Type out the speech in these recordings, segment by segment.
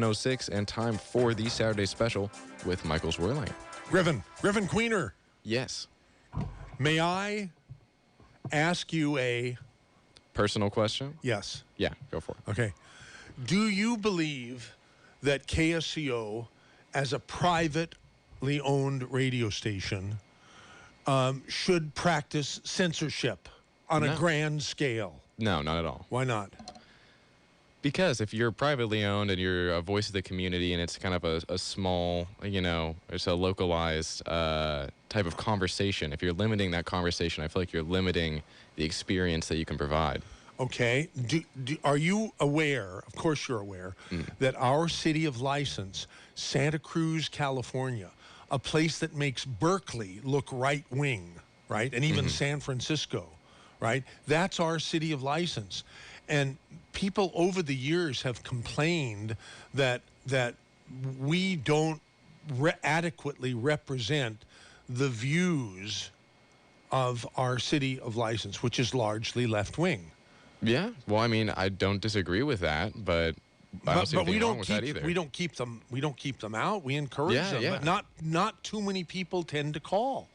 10:06 and time for the Saturday special with Michael Zwerling. Griffin Queener. Yes. May I ask you a personal question? Yes. Yeah, go for it. Okay. Do you believe that KSCO, as a privately owned radio station, should practice censorship on a grand scale? No, not at all. Why not? Because if you're privately owned and you're a voice of the community and it's kind of a small, it's a localized type of conversation, if you're limiting that conversation, I feel like you're limiting the experience that you can provide. Okay. Are you aware, of course you're aware, that our city of license, Santa Cruz, California, a place that makes Berkeley look right-wing, right? And even San Francisco, right? That's our city of license. And people over the years have complained that we don't adequately represent the views of our city of license, which is largely left-wing. Yeah, well, I mean, I don't disagree with that, but I don't see anything wrong with that either. We don't keep them out. We encourage them, but not too many people tend to call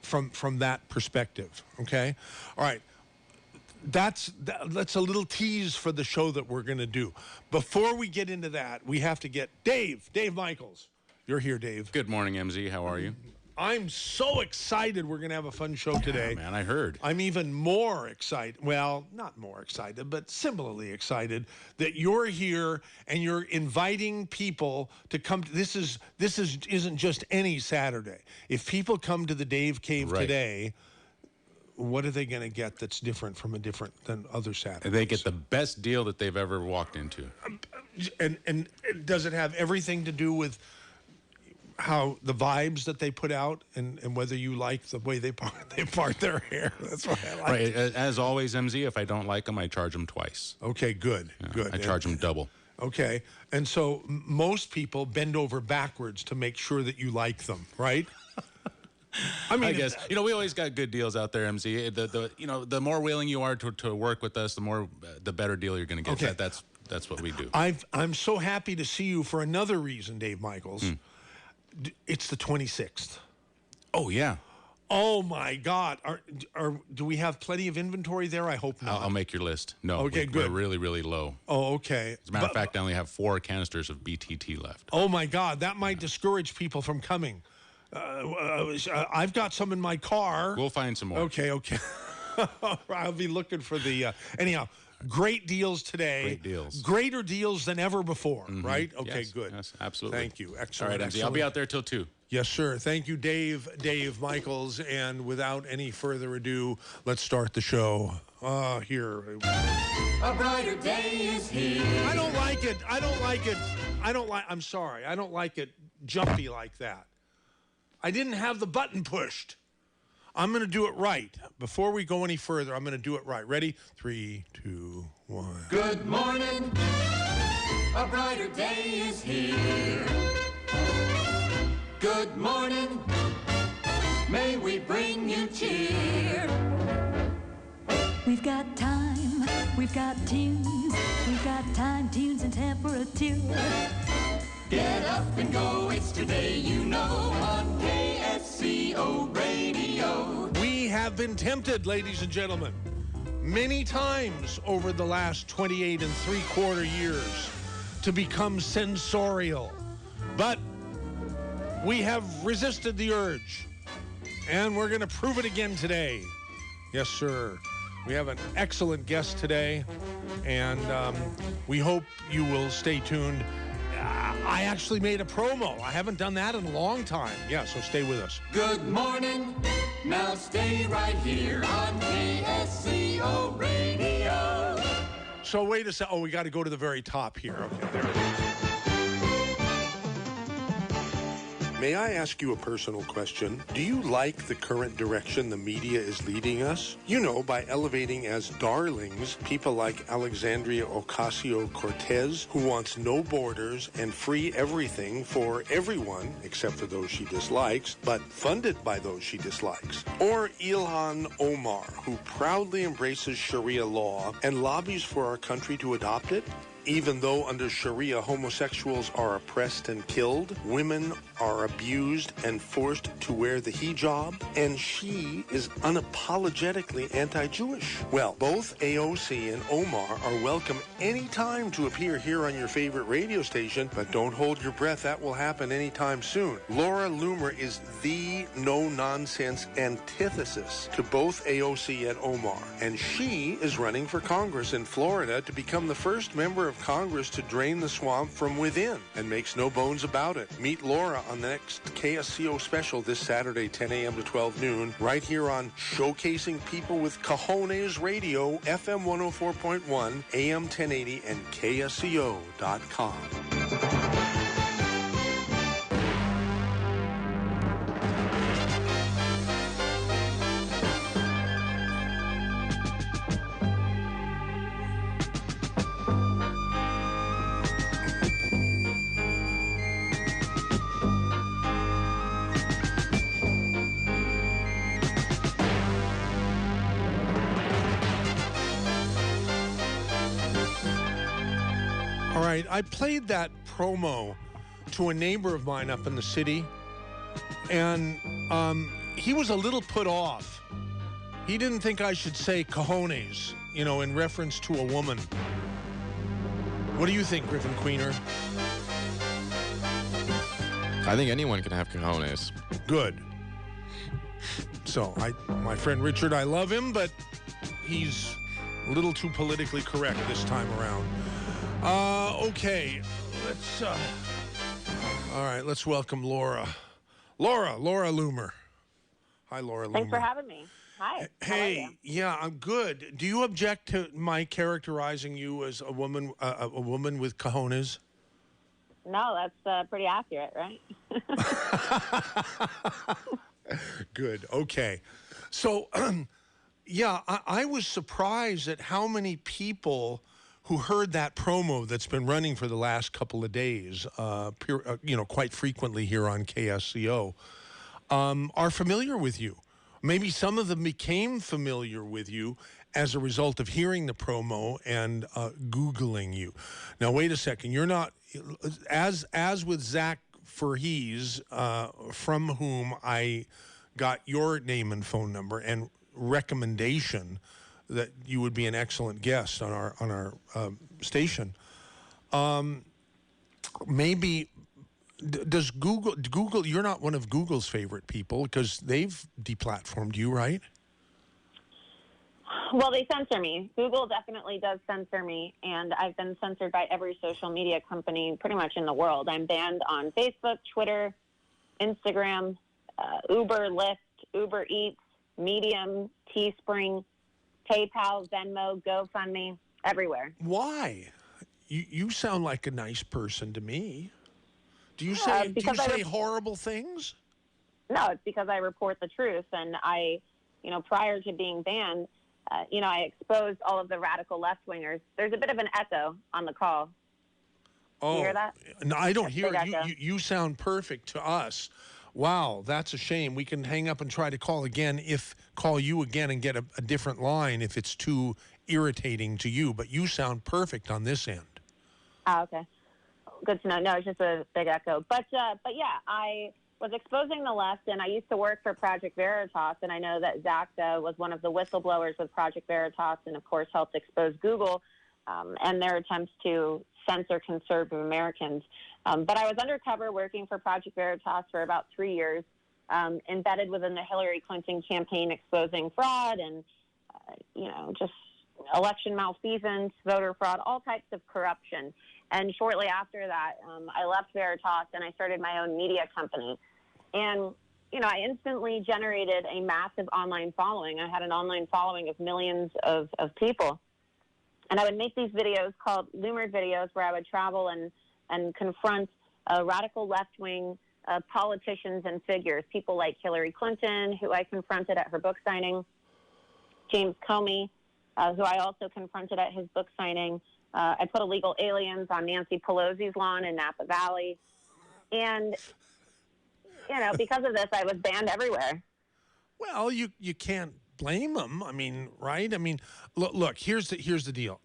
from that perspective. Okay, all right. That's a little tease for the show that we're going to do. Before we get into that, we have to get Dave Michaels. You're here, Dave. Good morning, MZ. How are you? I'm so excited. We're going to have a fun show today. Yeah, man, I heard. I'm even more excited. Well, not more excited, but similarly excited that you're here and you're inviting people to come. This isn't just any Saturday. If people come to the Dave Cave today, what are they going to get that's different than other Saturdays? They get the best deal that they've ever walked into. And does it have everything to do with how the vibes that they put out and whether you like the way they part their hair? That's what I like. Right. As always, MZ, if I don't like them, I charge them twice. Okay, good. I charge them double. Okay. And so most people bend over backwards to make sure that you like them, right? I mean, I guess, we always got good deals out there, MZ. The more willing you are to work with us, the better deal you're going to get. Okay. That's what we do. I'm so happy to see you for another reason, Dave Michaels. It's the 26th. Oh, yeah. Oh, my God. Do we have plenty of inventory there? I hope not. I'll make your list. No, okay, good. We're really, really low. Oh, okay. As a matter of fact, I only have 4 canisters of BTT left. Oh, my God. That might discourage people from coming. I've got some in my car. We'll find some more. Okay. I'll be looking for the... anyhow, great deals today. Great deals. Greater deals than ever before, right? Okay, yes, good. Yes, absolutely. Thank you. Excellent. All right, MZ, I'll be out there till 2. Yes, sir. Thank you, Dave Michaels. And without any further ado, let's start the show. Here. A brighter day is here. I don't like it. I'm sorry. I don't like it jumpy like that. I didn't have the button pushed. I'm going to do it right. Before we go any further, I'm going to do it right. Ready? 3, 2, 1. Good morning. A brighter day is here. Good morning. May we bring you cheer. We've got time. We've got tunes. We've got time, tunes, and temperature. Get up and go, it's today, on KSCO Radio. We have been tempted, ladies and gentlemen, many times over the last 28 3/4 years to become sensorial. But we have resisted the urge, and we're going to prove it again today. Yes, sir. We have an excellent guest today, and we hope you will stay tuned. I actually made a promo. I haven't done that in a long time. Yeah, so stay with us. Good morning. Now stay right here on KSCO Radio. So wait a second. Oh, we got to go to the very top here. Okay, there it is. May I ask you a personal question? Do you like the current direction the media is leading us? By elevating as darlings people like Alexandria Ocasio-Cortez, who wants no borders and free everything for everyone, except for those she dislikes, but funded by those she dislikes. Or Ilhan Omar, who proudly embraces Sharia law and lobbies for our country to adopt it. Even though under Sharia homosexuals are oppressed and killed, women are abused and forced to wear the hijab, and she is unapologetically anti-Jewish. Well, both AOC and Omar are welcome anytime to appear here on your favorite radio station, but don't hold your breath. That will happen anytime soon. Laura Loomer is the no-nonsense antithesis to both AOC and Omar, and she is running for Congress in Florida to become the first member of Congress to drain the swamp from within, and makes no bones about it. Meet Laura on the next KSCO special this Saturday, 10 a.m. to 12 noon, right here on Showcasing People with Cojones Radio, FM 104.1, AM 1080, and KSCO.com. I played that promo to a neighbor of mine up in the city, and he was a little put off. He didn't think I should say cojones, in reference to a woman. What do you think, Griffin Queener? I think anyone can have cojones. Good. So, my friend Richard, I love him, but he's a little too politically correct this time around. Okay, let's welcome Laura. Laura Loomer. Hi, Laura Loomer. Thanks for having me. Hi. Hey, yeah, I'm good. Do you object to my characterizing you as a woman with cojones? No, that's pretty accurate, right? Good. Okay. So, yeah, I was surprised at how many people who heard that promo that's been running for the last couple of days, quite frequently here on KSCO, are familiar with you. Maybe some of them became familiar with you as a result of hearing the promo and Googling you. Now, wait a second. You're not, as with Zach Verhees, from whom I got your name and phone number and recommendation that you would be an excellent guest on our station. Maybe does Google? You're not one of Google's favorite people because they've deplatformed you, right? Well, they censor me. Google definitely does censor me, and I've been censored by every social media company pretty much in the world. I'm banned on Facebook, Twitter, Instagram, Uber, Lyft, Uber Eats, Medium, Teespring, PayPal, Venmo, GoFundMe, everywhere. Why? You sound like a nice person to me. Do you say horrible things? No, it's because I report the truth, and I, prior to being banned, I exposed all of the radical left-wingers. There's a bit of an echo on the call. Oh, you hear that? No, I don't hear it. You sound perfect to us. Wow, that's a shame. We can hang up and try to call you again and get a different line if it's too irritating to you. But you sound perfect on this end. Oh, okay. Good to know. No, it's just a big echo. But yeah, I was exposing the left, and I used to work for Project Veritas, and I know that Zach was one of the whistleblowers with Project Veritas and, of course, helped expose Google and their attempts to censor conservative Americans. But I was undercover working for Project Veritas for about 3 years, embedded within the Hillary Clinton campaign, exposing fraud and, just election malfeasance, voter fraud, all types of corruption. And shortly after that, I left Veritas and I started my own media company. And, I instantly generated a massive online following. I had an online following of millions of people. And I would make these videos called Loomer videos where I would travel and confront radical left-wing politicians and figures, people like Hillary Clinton, who I confronted at her book signing, James Comey, who I also confronted at his book signing. I put illegal aliens on Nancy Pelosi's lawn in Napa Valley. And, because of this, I was banned everywhere. Well, you can't blame them. I mean, right? I mean, look, here's the deal.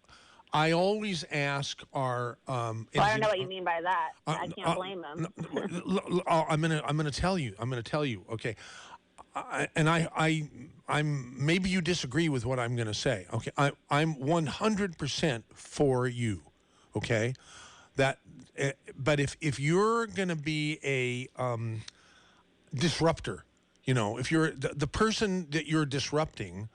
I always ask our. Well, I don't know what you mean by that. I can't blame them. I'm gonna tell you. I'm gonna tell you. Okay, I'm maybe you disagree with what I'm gonna say. Okay, I'm 100% for you. Okay, that. But if you're gonna be a disruptor, if you're the person that you're disrupting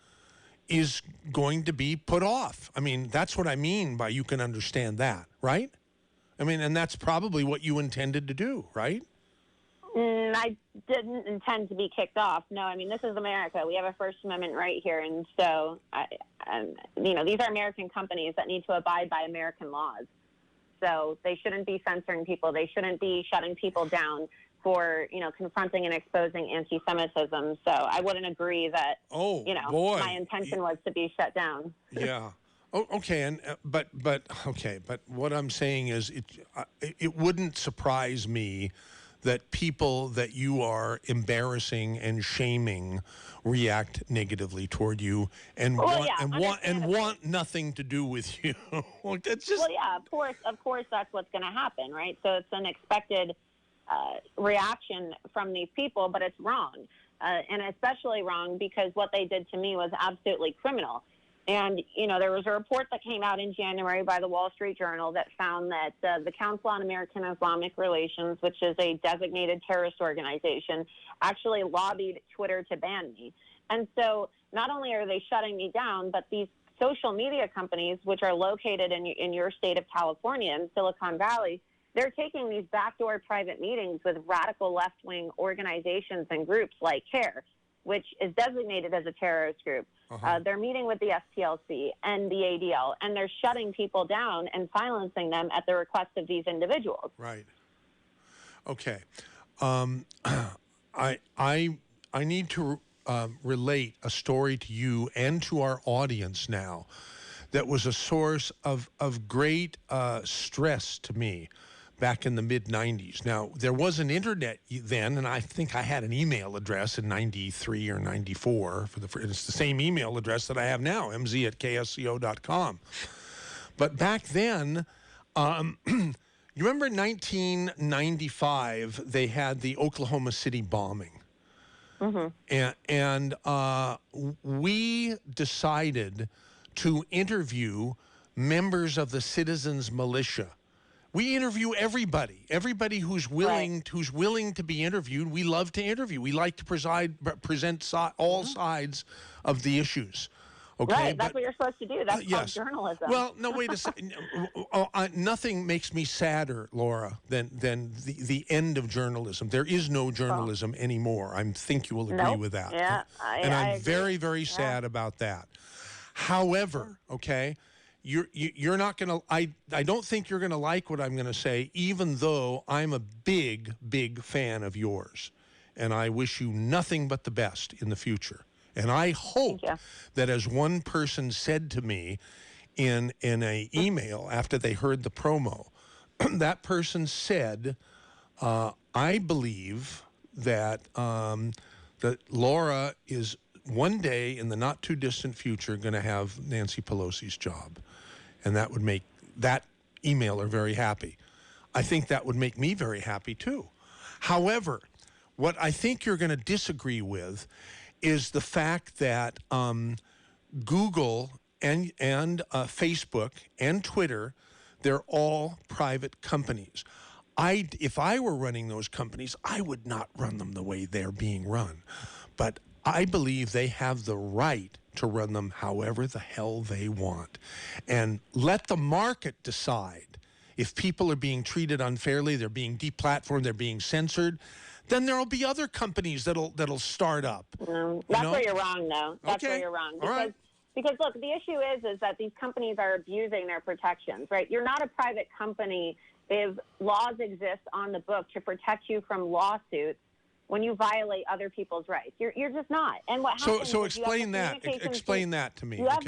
is going to be put off. I mean, that's what I mean by you can understand that, right? I mean, and that's probably what you intended to do, right? I didn't intend to be kicked off. No, I mean, this is America. We have a First Amendment right here. And so, these are American companies that need to abide by American laws. So they shouldn't be censoring people. They shouldn't be shutting people down for, confronting and exposing anti-Semitism. So I wouldn't agree that, my intention was to be shut down. Yeah. Oh, okay. But what I'm saying is it wouldn't surprise me that people that you are embarrassing and shaming react negatively toward you and want nothing to do with you. That's just. Well, yeah, of course that's what's going to happen, right? So it's an expected reaction from these people, but it's wrong. And especially wrong because what they did to me was absolutely criminal. And, there was a report that came out in January by the Wall Street Journal that found that the Council on American Islamic Relations, which is a designated terrorist organization, actually lobbied Twitter to ban me. And so not only are they shutting me down, but these social media companies, which are located in your state of California, in Silicon Valley, they're taking these backdoor private meetings with radical left-wing organizations and groups like CARE, which is designated as a terrorist group. They're meeting with the SPLC and the ADL, and they're shutting people down and silencing them at the request of these individuals. Right. Okay. I need to relate a story to you and to our audience now that was a source of great stress to me back in the mid-'90s. Now, there was an internet then, and I think I had an email address in 93 or 94. It's the same email address that I have now, mz@ksco.com. But back then, you remember in 1995, they had the Oklahoma City bombing. Mm-hmm. And we decided to interview members of the Citizens Militia. We interview everybody who's willing to be interviewed. We love to interview. We like to present all sides of the issues. Okay, right, that's what you're supposed to do. That's called journalism. Well, no, wait a second. Nothing makes me sadder, Laura, than the end of journalism. There is no journalism anymore. I think you will agree with that. Yeah, I'm very, very sad about that. However, okay, you're not going to, I don't think you're going to like what I'm going to say, even though I'm a big, big fan of yours. And I wish you nothing but the best in the future. And I hope that, as one person said to me in a email after they heard the promo, that person said, I believe that that Laura is one day in the not too distant future going to have Nancy Pelosi's job. And that would make that emailer very happy. I think that would make me very happy too. However, what I think you're going to disagree with is the fact that Google and Facebook and Twitter, they're all private companies. If I were running those companies, I would not run them the way they're being run. But I believe they have the right to run them however the hell they want. And let the market decide. If people are being treated unfairly, they're being deplatformed, they're being censored, then there'll be other companies that'll start up. That's where you're wrong, though. That's where you're wrong. Because look, the issue is that these companies are abusing their protections, right? You're not a private company if laws exist on the book to protect you from lawsuits when you violate other people's rights. You're just not. And what happens? So explain that. Explain that to me. You have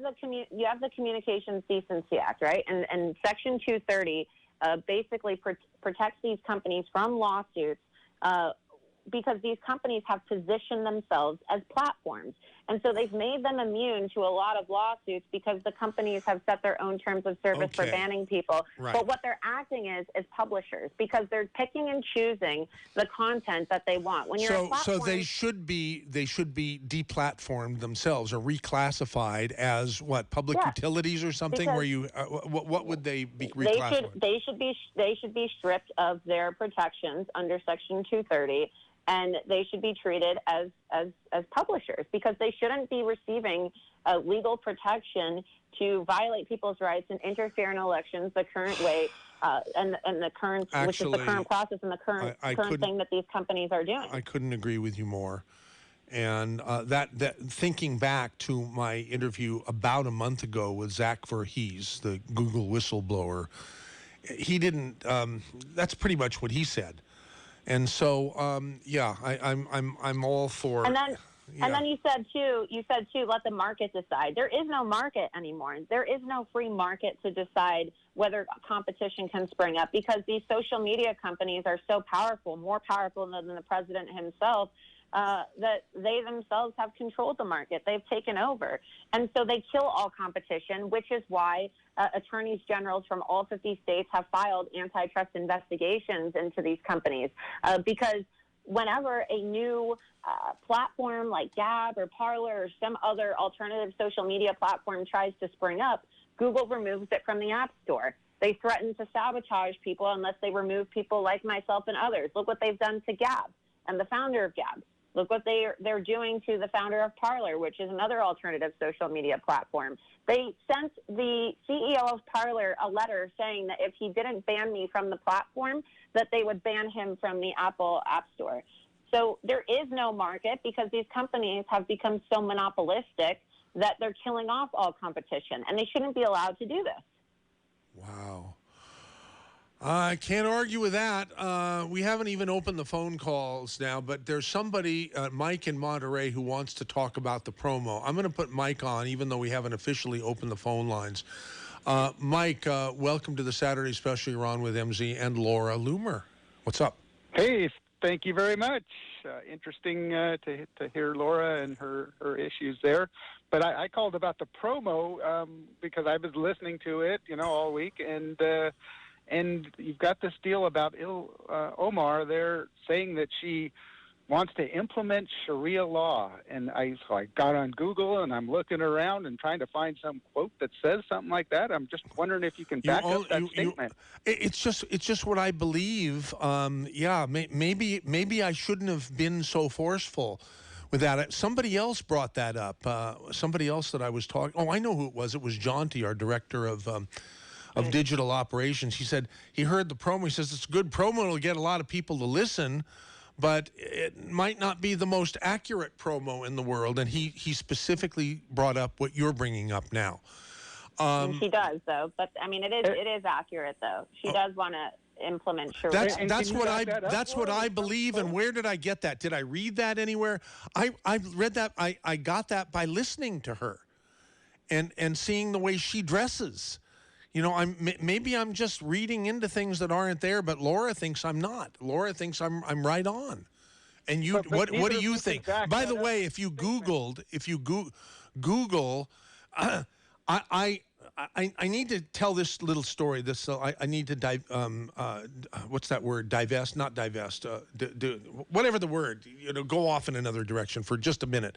the Communications Decency Act, right? And Section 230 basically protects these companies from lawsuits because these companies have positioned themselves as platforms. And so they've made them immune to a lot of lawsuits because the companies have set their own terms of service for banning people. Right. But what they're acting is publishers, because they're picking and choosing the content that they want. When you're a platform, so they should be deplatformed themselves or reclassified as what, public utilities or something, because where you what would they be reclassified? They should be stripped of their protections under Section 230. And they should be treated as publishers, because they shouldn't be receiving legal protection to violate people's rights and interfere in elections the current way and the current, which is the current process and the current thing that these companies are doing. I couldn't agree with you more. And that thinking back to my interview about a month ago with Zach Verhees, the Google whistleblower, he didn't. That's pretty much what he said. And so, I'm all for. And then you said too, let the market decide. There is no market anymore. There is no free market to decide whether competition can spring up, because these social media companies are so powerful, more powerful than the president himself, that they themselves have controlled the market. They've taken over. And so they kill all competition, which is why attorneys generals from all 50 states have filed antitrust investigations into these companies, because whenever a new platform like Gab or Parler or some other alternative social media platform tries to spring up, Google removes it from the App Store. They threaten to sabotage people unless they remove people like myself and others. Look what they've done to Gab and the founder of Gab. Look what they're doing to the founder of Parler, which is another alternative social media platform. They sent the CEO of Parler a letter saying that if he didn't ban me from the platform, that they would ban him from the Apple App Store. So there is no market, because these companies have become so monopolistic that they're killing off all competition, and they shouldn't be allowed to do this. Wow. I can't argue with that. We haven't even opened the phone calls now, but there's somebody, Mike in Monterey, who wants to talk about the promo. I'm going to put Mike on, even though we haven't officially opened the phone lines. Mike, welcome to the Saturday Special. You're on with MZ and Laura Loomer. What's up? Hey, thank you very much. Interesting to hear Laura and her issues there. But I called about the promo because I was listening to it, all week, and you've got this deal about Omar. They're saying that she wants to implement Sharia law. And so I got on Google, and I'm looking around and trying to find some quote that says something like that. I'm just wondering if you can back up that statement. It's just what I believe. Maybe I shouldn't have been so forceful with that. Somebody else brought that up. Somebody else that I was talking. Oh, I know who it was. It was Jonty, our director of digital operations. He said he heard the promo. He says it's a good promo. It'll get a lot of people to listen, but it might not be the most accurate promo in the world. And he specifically brought up what you're bringing up now. She does, though. But I mean, it is accurate, though. She does want to implement Sharia. That's what I believe. And where did I get that? Did I read that anywhere? I read that. I got that by listening to her, and seeing the way she dresses. Maybe I'm just reading into things that aren't there, but Laura thinks I'm not. Laura thinks I'm right on. And you, what do you think? By the way, if you Google, I need to tell this little story. I need to what's that word? Divest, not divest. Whatever the word. Go off in another direction for just a minute.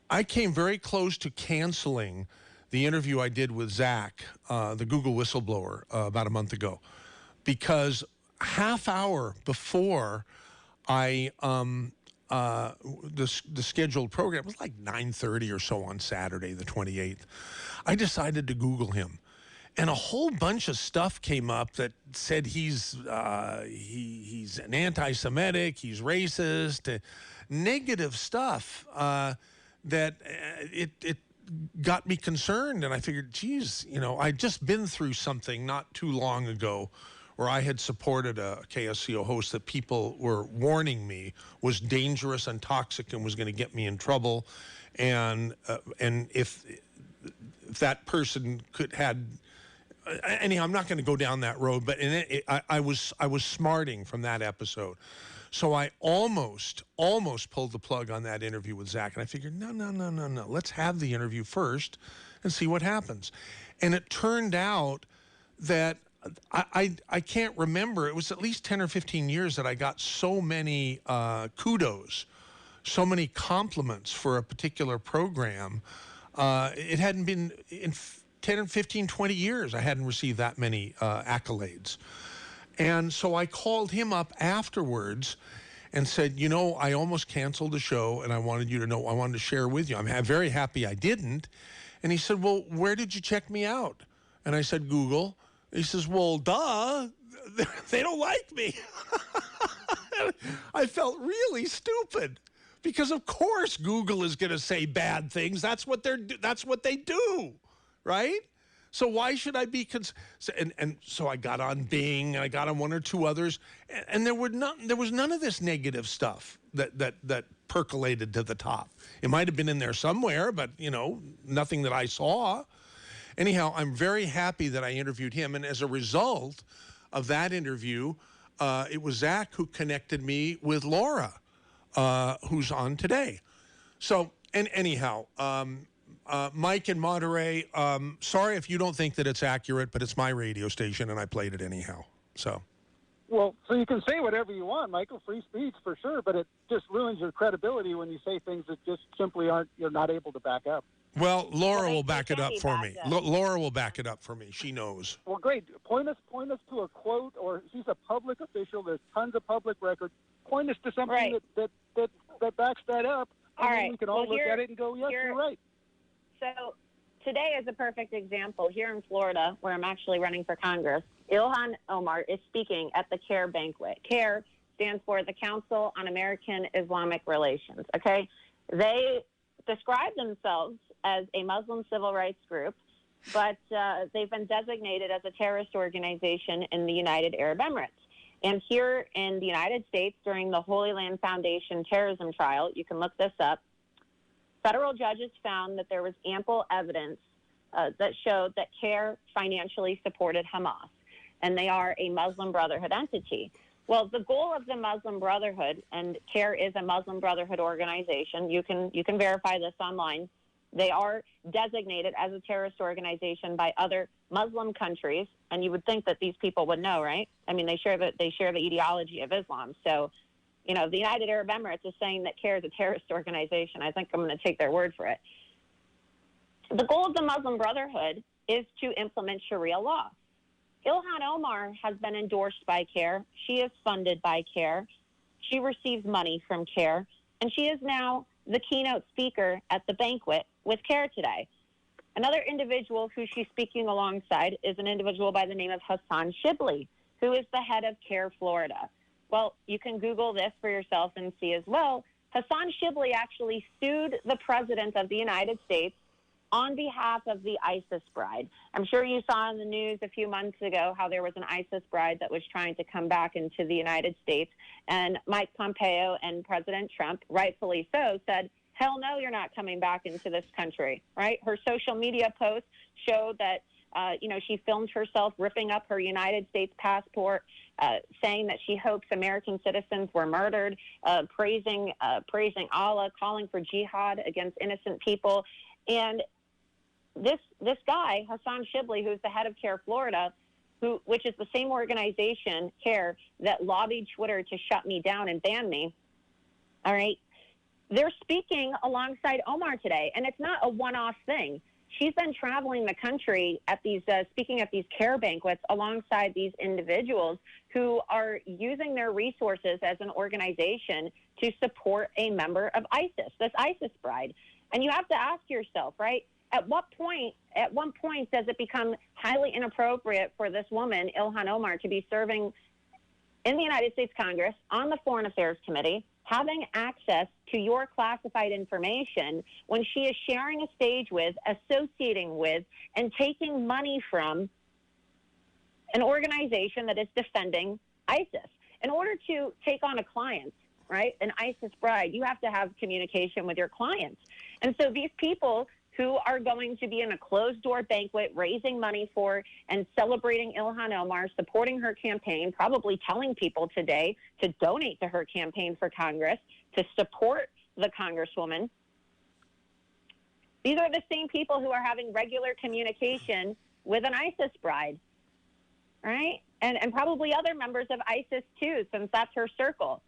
I came very close to canceling the interview I did with Zach, the Google whistleblower, about a month ago, because half hour before the scheduled program, it was like 9:30 or so on Saturday, the 28th, I decided to Google him. And a whole bunch of stuff came up that said he's an anti-Semitic, he's racist, negative stuff that it got me concerned. And I figured, geez, I'd just been through something not too long ago where I had supported a KSCO host that people were warning me was dangerous and toxic and was going to get me in trouble. And if that person had anyhow, I'm not going to go down that road, but I was smarting from that episode. So I almost pulled the plug on that interview with Zach, and I figured, no. Let's have the interview first and see what happens. And it turned out that I can't remember. It was at least 10 or 15 years that I got so many kudos, so many compliments for a particular program. It hadn't been in 10 and 15, 20 years. I hadn't received that many accolades. And so I called him up afterwards and said, I almost canceled the show, and I wanted you to know, I wanted to share with you. I'm very happy I didn't. And he said, well, where did you check me out? And I said, Google. He says, well, duh, they don't like me. I felt really stupid because, of course, Google is going to say bad things. That's what they do, right? So why should I be and so I got on Bing, and I got on one or two others, and there was none of this negative stuff that percolated to the top. It might have been in there somewhere, but nothing that I saw. Anyhow, I'm very happy that I interviewed him, and as a result of that interview, it was Zach who connected me with Laura, who's on today. So, and anyhow, Mike in Monterey, sorry if you don't think that it's accurate, but it's my radio station, and I played it anyhow. So. Well, so you can say whatever you want, Michael, free speech for sure, but it just ruins your credibility when you say things that just simply you're not able to back up. Well, Laura will back it up for me. Laura will back it up for me. She knows. Well, great. Point us to a quote, or she's a public official. There's tons of public record. Point us to something that backs that up. All and right. then we can all look at it and go, yes, you're right. So today is a perfect example. Here in Florida, where I'm actually running for Congress, Ilhan Omar is speaking at the CARE banquet. CARE stands for the Council on American Islamic Relations, okay? They describe themselves as a Muslim civil rights group, but they've been designated as a terrorist organization in the United Arab Emirates. And here in the United States, during the Holy Land Foundation terrorism trial, you can look this up, federal judges found that there was ample evidence that showed that CARE financially supported Hamas, and they are a Muslim Brotherhood entity. Well, the goal of the Muslim Brotherhood, and CARE is a Muslim Brotherhood organization. You can verify this online. They are designated as a terrorist organization by other Muslim countries, and you would think that these people would know, right? I mean, they share the ideology of Islam. So, the United Arab Emirates is saying that CARE is a terrorist organization. I think I'm going to take their word for it. The goal of the Muslim Brotherhood is to implement Sharia law. Ilhan Omar has been endorsed by CARE. She is funded by CARE. She receives money from CARE, and she is now the keynote speaker at the banquet with CARE today. Another individual who she's speaking alongside is an individual by the name of Hassan Shibli, who is the head of CARE Florida. Well, you can Google this for yourself and see as well. Hassan Shibli actually sued the president of the United States on behalf of the ISIS bride. I'm sure you saw in the news a few months ago how there was an ISIS bride that was trying to come back into the United States, and Mike Pompeo and President Trump, rightfully so, said, hell no, you're not coming back into this country, right? Her social media posts showed that, she filmed herself ripping up her United States passport, saying that she hopes American citizens were murdered, praising Allah, calling for jihad against innocent people. And this guy, Hassan Shibli, who's the head of CARE Florida, which is the same organization, CARE, that lobbied Twitter to shut me down and ban me, all right, they're speaking alongside Omar today, and it's not a one-off thing. She's been traveling the country at these, speaking at these CARE banquets alongside these individuals who are using their resources as an organization to support a member of ISIS, this ISIS bride. And you have to ask yourself, right, at one point does it become highly inappropriate for this woman, Ilhan Omar, to be serving in the United States Congress on the Foreign Affairs Committee, having access to your classified information when she is sharing a stage with, associating with, and taking money from an organization that is defending ISIS? In order to take on a client, right, an ISIS bride, you have to have communication with your clients. And so these people who are going to be in a closed-door banquet raising money for and celebrating Ilhan Omar, supporting her campaign, probably telling people today to donate to her campaign for Congress, to support the Congresswoman. These are the same people who are having regular communication with an ISIS bride, right? And probably other members of ISIS, too, since that's her circle.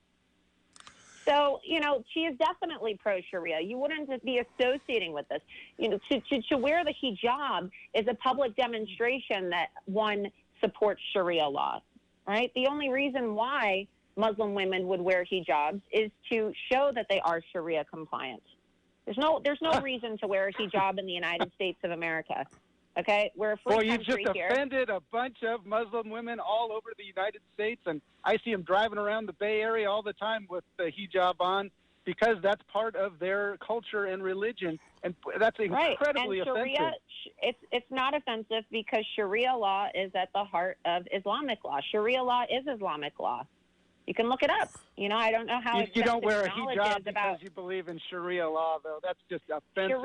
So, you know, she is definitely pro-Sharia. You wouldn't be associating with this. You know, to wear the hijab is a public demonstration that one supports Sharia law, right? The only reason why Muslim women would wear hijabs is to show that they are Sharia compliant. There's no reason to wear a hijab in the United States of America. Okay, we're a free Well, you've country just here. offended a bunch of Muslim women all over the United States, and I see them driving around the Bay Area all the time with the hijab on because that's part of their culture and religion, and that's incredibly right. And Sharia, offensive. it's not offensive because Sharia law is at the heart of Islamic law. Sharia law is Islamic law. You can look it up. You know, I don't know how You don't wear a knowledge hijab is because about you believe in Sharia law, though. That's just offensive.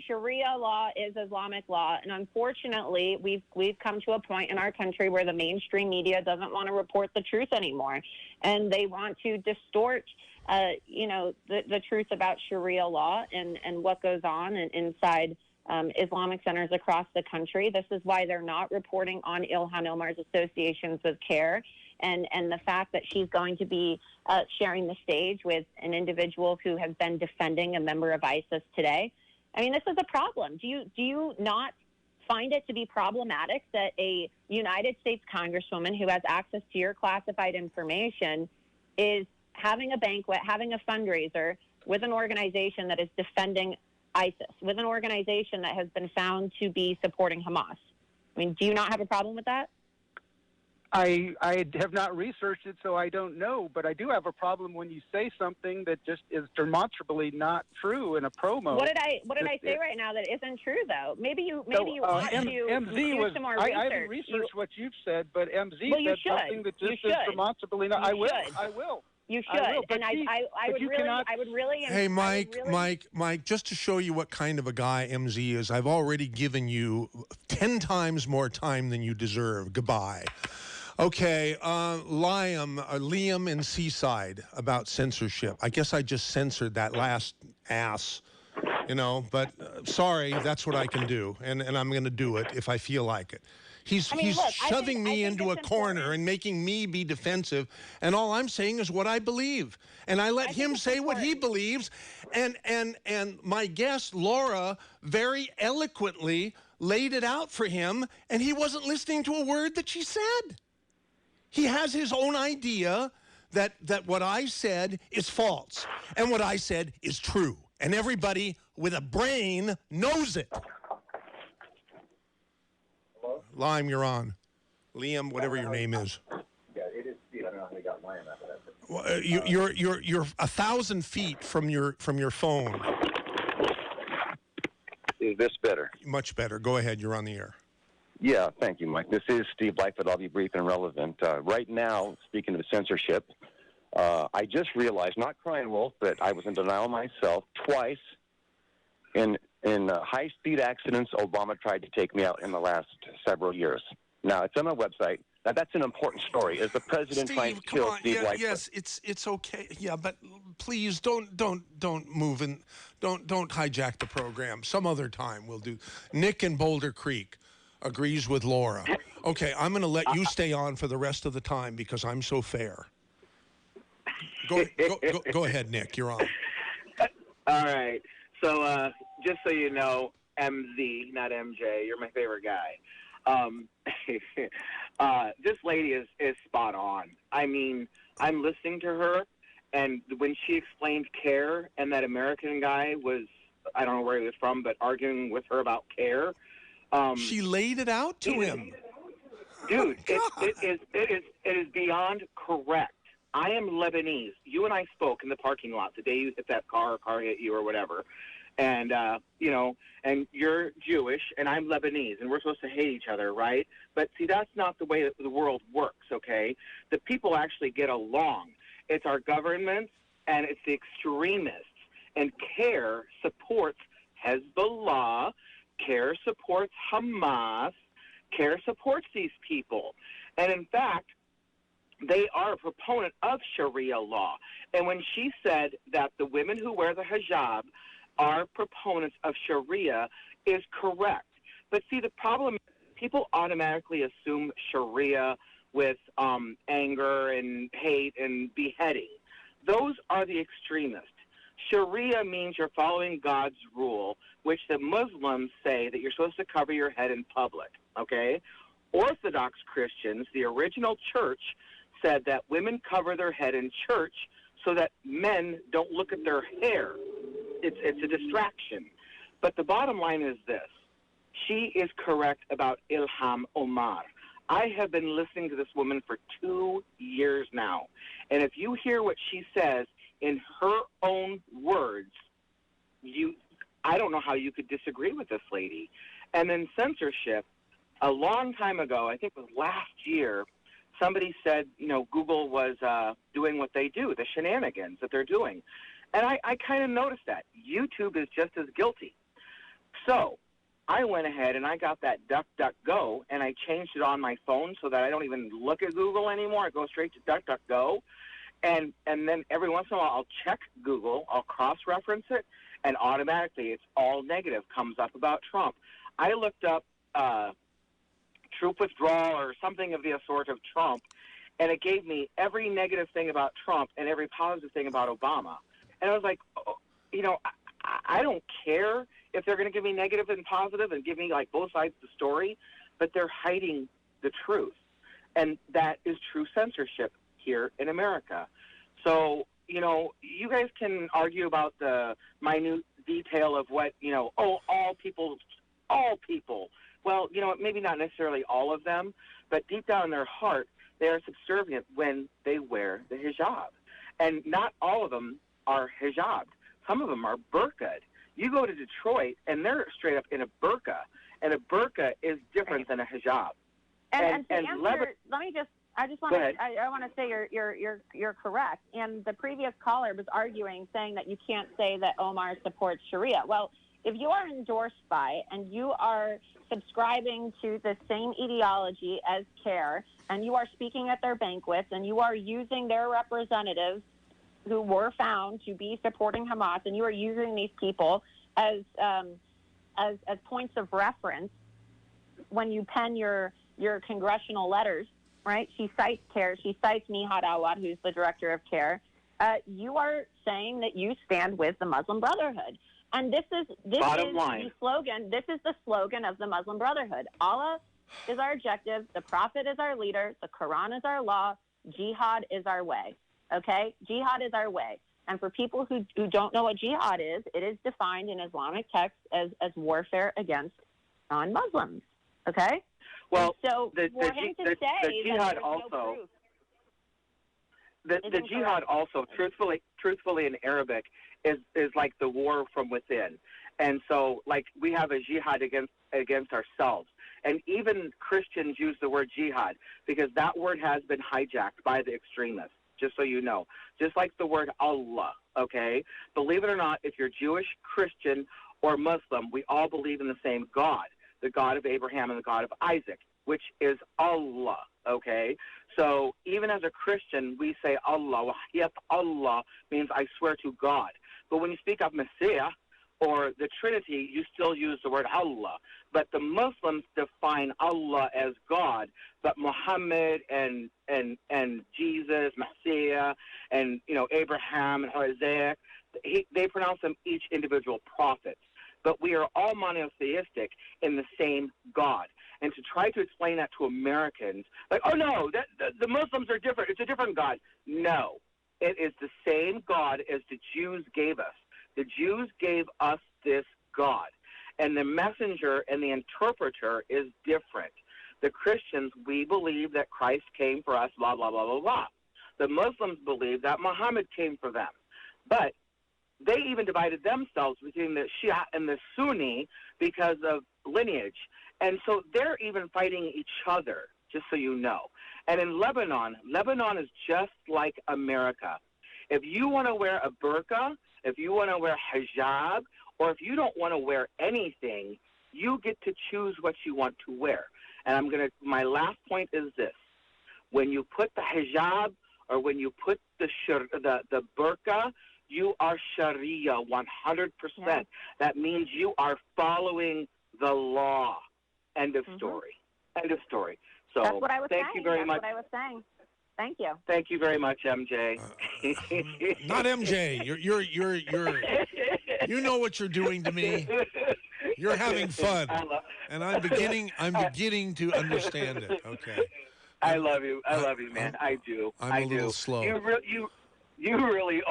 Sharia law is Islamic law, and unfortunately, we've come to a point in our country where the mainstream media doesn't want to report the truth anymore, and they want to distort, you know, the truth about Sharia law and what goes on inside Islamic centers across the country. This is why they're not reporting on Ilhan Omar's associations with CARE. And the fact that she's going to be sharing the stage with an individual who has been defending a member of ISIS today. I mean, this is a problem. Do you not find it to be problematic that a United States Congresswoman who has access to your classified information is having a banquet, having a fundraiser with an organization that is defending ISIS, with an organization that has been found to be supporting Hamas? I mean, do you not have a problem with that? I have not researched it, so I don't know. But I do have a problem when you say something that just is demonstrably not true in a promo. What did I say right now that isn't true, though? Maybe you ought to do some more research. I haven't researched what you've said, but MZ said something that just is demonstrably not. I will. You should, and I would really. Hey, Mike, just to show you what kind of a guy MZ is, I've already given you 10 times more time than you deserve. Goodbye. Okay, Liam in Seaside about censorship. I guess I just censored that last ass, you know, but sorry, that's what I can do, and I'm going to do it if I feel like it. He's shoving me into a corner and making me be defensive, and all I'm saying is what I believe, and I let him say what he believes, and my guest Laura very eloquently laid it out for him, and he wasn't listening to a word that she said. He has his own idea that what I said is false and what I said is true. And everybody with a brain knows it. Hello? Lime, you're on. Liam, whatever your name is. Yeah, it is Steve. I don't know how they got Liam after that. You're 1,000 feet from your phone. Is this better? Much better. Go ahead. You're on the air. Yeah, thank you, Mike. This is Steve Lightfoot. I'll be brief and relevant. Right now, speaking of censorship, I just realized, not crying wolf, but I was in denial myself twice. In high-speed accidents, Obama tried to take me out in the last several years. Now, it's on my website. Now, that's an important story. Is the president trying to kill Steve Lightfoot? Yes, it's okay. Yeah, but please don't move and don't hijack the program. Some other time we'll do. Nick in Boulder Creek agrees with Laura. Okay, I'm going to let you stay on for the rest of the time because I'm so fair. Go ahead, Nick. You're on. All right. So just so you know, MZ, not MJ, you're my favorite guy. This lady is spot on. I mean, I'm listening to her, and when she explained CARE and that American guy was, I don't know where he was from, but arguing with her about CARE. She laid it out to him. Dude, it is beyond correct. I am Lebanese. You and I spoke in the parking lot the day you hit that car hit you or whatever. And, you know, and you're Jewish and I'm Lebanese and we're supposed to hate each other, right? But see, that's not the way that the world works, okay? The people actually get along. It's our governments and it's the extremists. And CARE supports Hezbollah. CARE supports Hamas. CARE supports these people. And in fact, they are a proponent of Sharia law. And when she said that the women who wear the hijab are proponents of Sharia is correct. But see, the problem is people automatically assume Sharia with anger and hate and beheading. Those are the extremists. Sharia means you're following God's rule, which the Muslims say that you're supposed to cover your head in public, okay? Orthodox Christians, the original church, said that women cover their head in church so that men don't look at their hair. It's a distraction. But the bottom line is this. She is correct about Ilham Omar. I have been listening to this woman for 2 years now. And if you hear what she says in her own words, I don't know how you could disagree with this lady. And then censorship, a long time ago, I think it was last year, somebody said, Google was doing what they do, the shenanigans that they're doing. And I kind of noticed that. YouTube is just as guilty. So I went ahead and I got that DuckDuckGo, and I changed it on my phone so that I don't even look at Google anymore. I go straight to DuckDuckGo. And then every once in a while I'll check Google, I'll cross-reference it, and automatically it's all negative, comes up about Trump. I looked up troop withdrawal or something of the sort of Trump, and it gave me every negative thing about Trump and every positive thing about Obama. And I was like, I don't care if they're going to give me negative and positive and give me like both sides of the story, but they're hiding the truth. And that is true censorship here in America. So, you guys can argue about the minute detail of what, all people. Well, maybe not necessarily all of them, but deep down in their heart, they are subservient when they wear the hijab. And not all of them are hijabbed. Some of them are burqa'd. You go to Detroit, and they're straight up in a burqa, and a burqa is different than a hijab. And to answer, I want to say you're correct. And the previous caller was arguing, saying that you can't say that Omar supports Sharia. Well, if you are endorsed by and you are subscribing to the same ideology as CARE, and you are speaking at their banquets, and you are using their representatives who were found to be supporting Hamas, and you are using these people as points of reference when you pen your congressional letters, right? She cites CARE. She cites Nihad Awad, who's the director of CARE. You are saying that you stand with the Muslim Brotherhood. And this is the slogan. This is the slogan of the Muslim Brotherhood. Allah is our objective. The Prophet is our leader. The Quran is our law. Jihad is our way. Okay? Jihad is our way. And for people who don't know what jihad is, it is defined in Islamic texts as warfare against non-Muslims. Okay? Well, so the jihad also. The jihad also, truthfully in Arabic, is like the war from within. And so, like, we have a jihad against ourselves. And even Christians use the word jihad because that word has been hijacked by the extremists, just so you know. Just like the word Allah, okay? Believe it or not, if you're Jewish, Christian, or Muslim, we all believe in the same God, the God of Abraham and the God of Isaac, which is Allah, okay? So even as a Christian, we say Allah, wahyat Allah means I swear to God. But when you speak of Messiah or the Trinity, you still use the word Allah. But the Muslims define Allah as God, but Muhammad and Jesus, Messiah, and Abraham and Isaac, they pronounce them each individual prophets. But we are all monotheistic in the same God. And to try to explain that to Americans, like, oh no, the Muslims are different. It's a different God. No, it is the same God as the Jews gave us. The Jews gave us this God. And the messenger and the interpreter is different. The Christians, we believe that Christ came for us, blah, blah, blah, blah, blah. The Muslims believe that Muhammad came for them. But they even divided themselves between the Shia and the Sunni because of lineage. And so they're even fighting each other, just so you know. And in Lebanon is just like America. If you want to wear a burqa, if you want to wear hijab, or if you don't want to wear anything, you get to choose what you want to wear. And my last point is this. When you put the hijab or when you put the burqa, you are Sharia 100%. Yeah. That means you are following the law. End of story. End of story. So that's what I was saying. Thank you very much. That's what I was saying. Thank you. Thank you very much, MJ. Not MJ. You're you know what you're doing to me. You're having fun, and I'm beginning to understand it. Okay. I love you. I love you, man. I do. I'm a little slow. You really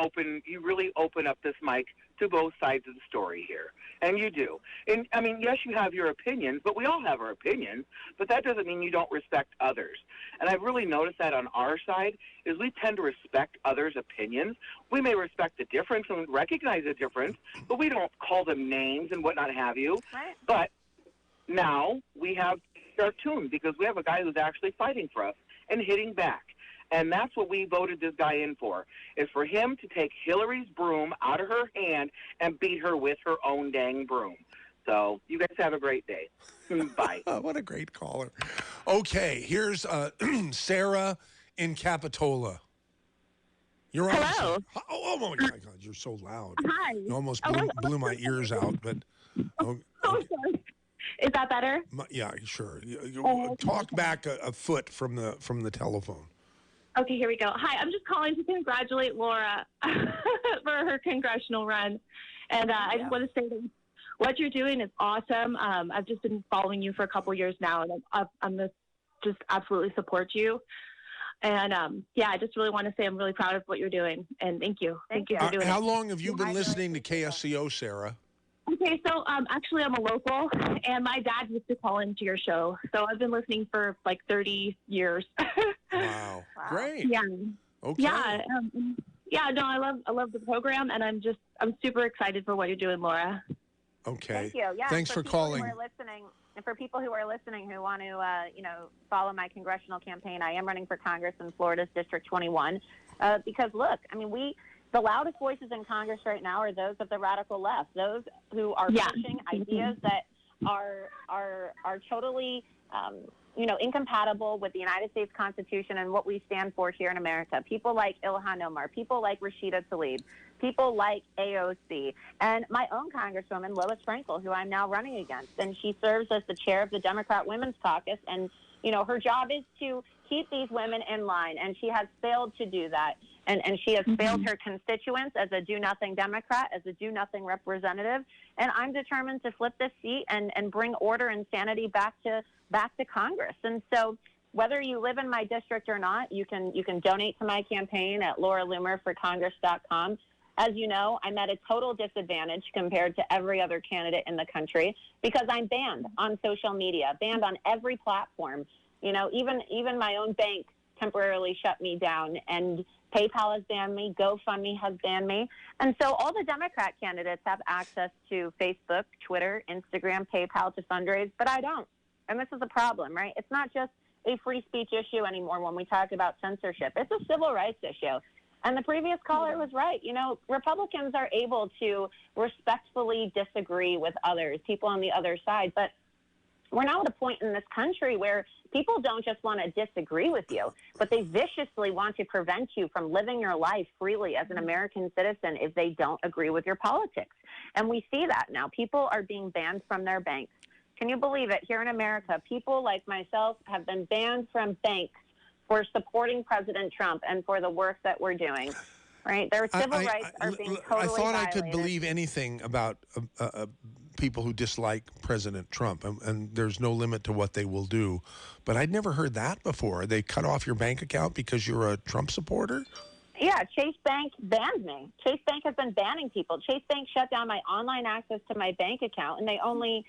open up this mic to both sides of the story here, and you do. And I mean, yes, you have your opinions, but we all have our opinions. But that doesn't mean you don't respect others. And I've really noticed that on our side is we tend to respect others' opinions. We may respect the difference and recognize the difference, but we don't call them names and whatnot have you. Right. But now we have our tune because we have a guy who's actually fighting for us and hitting back. And that's what we voted this guy in for, is for him to take Hillary's broom out of her hand and beat her with her own dang broom. So you guys have a great day. Bye. What a great caller. Okay, here's Sarah in Capitola. You're on. Hello. Oh my God, you're so loud. Hi. You almost blew my ears out, but. Okay. Sorry. Is that better? Yeah, sure. Talk back a foot from the telephone. Okay, here we go. Hi, I'm just calling to congratulate Laura for her congressional run. And I just want to say that what you're doing is awesome. I've just been following you for a couple years now, and I'm just absolutely support you. And, I just really want to say I'm really proud of what you're doing. And thank you. Thank you for doing it. How long have you been listening to KSCO, Sarah? Okay, so actually I'm a local, and my dad used to call into your show. So I've been listening for like 30 years. Wow. Great. Yeah. Okay. Yeah. No, I love the program, and I'm super excited for what you're doing, Laura. Okay. Thank you. Yeah. Thanks for calling. And for people who are listening who want to, follow my congressional campaign, I am running for Congress in Florida's District 21. Because look, I mean, the loudest voices in Congress right now are those of the radical left, those who are pushing ideas that are totally, incompatible with the United States Constitution and what we stand for here in America. People like Ilhan Omar, people like Rashida Tlaib, people like AOC, and my own Congresswoman, Lois Frankel, who I'm now running against. And she serves as the chair of the Democrat Women's Caucus. And, her job is to keep these women in line. And she has failed to do that. And she has failed her constituents as a do-nothing Democrat, as a do-nothing representative. And I'm determined to flip this seat and bring order and sanity back to Congress. And so whether you live in my district or not, you can donate to my campaign at lauraloomerforcongress.com. As you know, I'm at a total disadvantage compared to every other candidate in the country because I'm banned on social media, banned on every platform. Even my own bank temporarily shut me down, and PayPal has banned me, GoFundMe has banned me. And so all the Democrat candidates have access to Facebook, Twitter, Instagram, PayPal to fundraise, but I don't. And this is a problem, right? It's not just a free speech issue anymore when we talk about censorship. It's a civil rights issue. And the previous caller was right. Republicans are able to respectfully disagree with others, people on the other side, but we're now at a point in this country where people don't just want to disagree with you, but they viciously want to prevent you from living your life freely as an American citizen if they don't agree with your politics. And we see that now. People are being banned from their banks. Can you believe it? Here in America, people like myself have been banned from banks for supporting President Trump and for the work that we're doing. Right? Their civil rights are being totally I thought violated. I could believe anything about people who dislike President Trump, and there's no limit to what they will do. But I'd never heard that before. They cut off your bank account because you're a Trump supporter? Yeah, Chase Bank banned me. Chase Bank has been banning people. Chase Bank shut down my online access to my bank account, and they only,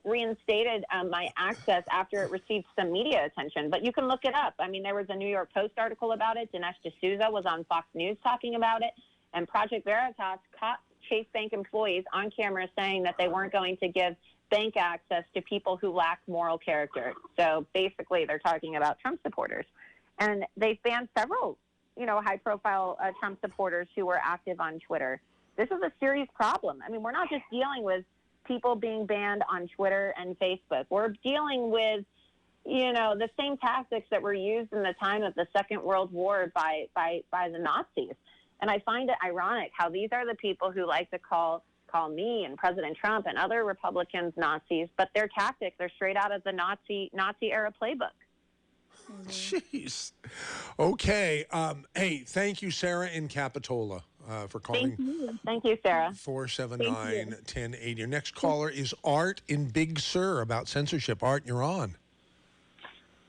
reinstated my access after it received some media attention. But you can look it up. I mean, there was a New York Post article about it. Dinesh D'Souza was on Fox News talking about it, and Project Veritas caught Chase Bank employees on camera saying that they weren't going to give bank access to people who lack moral character. So basically, they're talking about Trump supporters. And they've banned several high-profile Trump supporters who were active on Twitter. this is a serious problem. I mean, we're not just dealing with people being banned on Twitter and Facebook. We're dealing with, the same tactics that were used in the time of the Second World War by the Nazis. And I find it ironic how these are the people who like to call me and President Trump and other Republicans Nazis, but their tactics are straight out of the Nazi era playbook. Jeez. Okay. Hey, thank you, Sarah in Capitola, for calling. Thank you, Sarah. 479-1080. Your next caller is Art in Big Sur about censorship. Art, you're on.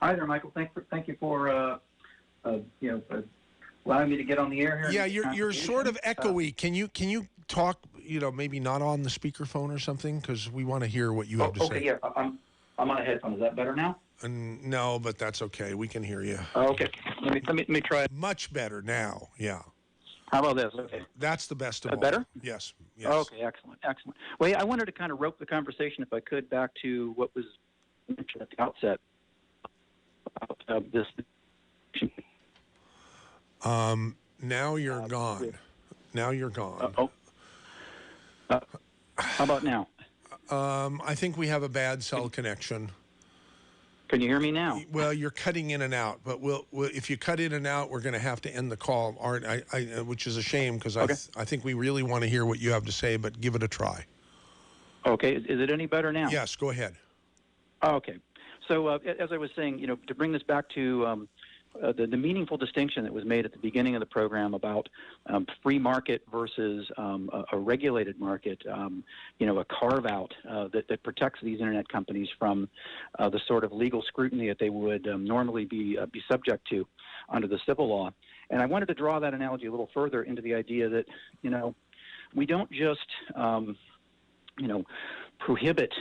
Hi there, Michael. Thank you for allowing me to get on the air here. Yeah, you're sort of echoey. Can you talk? Maybe not on the speakerphone or something, because we want to hear what you have to say. Okay, yeah, I'm on a headphone. Is that better now? No, but that's okay. We can hear you. Okay, let me try. Much better now. Yeah. How about this? Okay. That's the best of all. Better? Yes. Okay, excellent. Well, yeah, I wanted to kind of rope the conversation, if I could, back to what was mentioned at the outset about this. Now you're gone. Now you're gone. How about now? I think we have a bad cell connection. Can you hear me now? Well, you're cutting in and out, but we'll if you cut in and out, we're going to have to end the call, Art. Which is a shame, because I think we really want to hear what you have to say, but give it a try. Okay, is it any better now? Yes, go ahead. Okay, so as I was saying, to bring this back to the meaningful distinction that was made at the beginning of the program about free market versus a regulated market, a carve-out that protects these internet companies from the sort of legal scrutiny that they would normally be subject to under the civil law. And I wanted to draw that analogy a little further into the idea that, we don't just, prohibit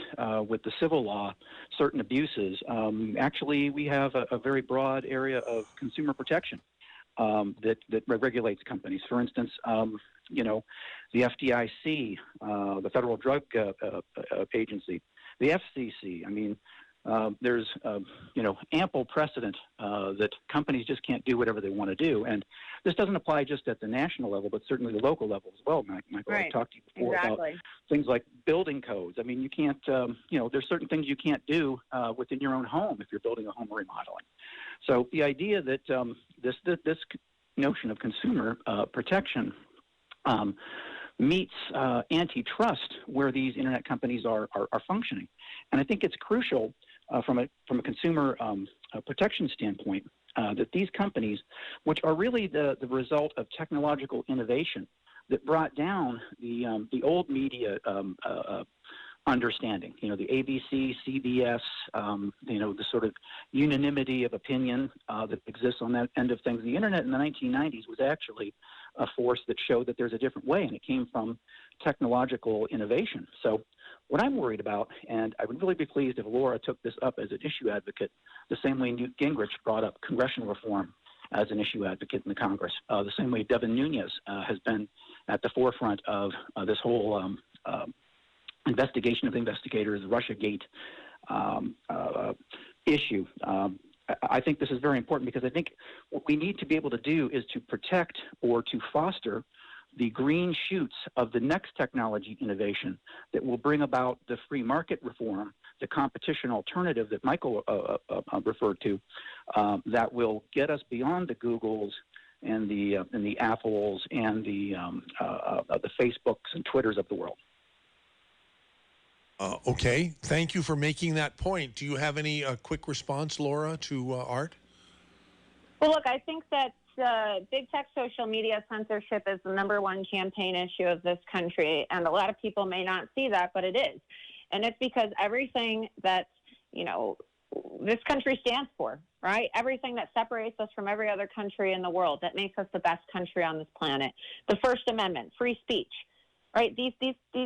with the civil law certain abuses. Actually, we have a very broad area of consumer protection that regulates companies. For instance, the FDIC, the Federal Drug Agency, the FCC. I mean, there's ample precedent that companies just can't do whatever they want to do, and this doesn't apply just at the national level, but certainly the local level as well. Michael, right. I've talked to you before about things like building codes. I mean, you can't, there's certain things you can't do within your own home if you're building a home remodeling. So the idea that this notion of consumer protection meets antitrust where these internet companies are functioning, and I think it's crucial from a consumer protection standpoint that these companies, which are really the result of technological innovation that brought down the old media understanding, the ABC, CBS, the sort of unanimity of opinion that exists on that end of things. The internet in the 1990s was actually a force that showed that there's a different way, and it came from technological innovation. So what I'm worried about, and I would really be pleased if Laura took this up as an issue advocate, the same way Newt Gingrich brought up congressional reform as an issue advocate in the Congress, the same way Devin Nunes has been at the forefront of this whole investigation of investigators, Russiagate issue. I think this is very important because I think what we need to be able to do is to protect or to foster the green shoots of the next technology innovation that will bring about the free market reform, the competition alternative that Michael referred to, that will get us beyond the Googles and the Apples and the Facebooks and Twitters of the world. Okay, thank you for making that point. Do you have any quick response, Laura, to Art? Well, look, I think that big tech social media censorship is the #1 campaign issue of this country, and a lot of people may not see that, but it is. And it's because everything that, this country stands for, right? Everything that separates us from every other country in the world, that makes us the best country on this planet. The First Amendment, free speech, right? These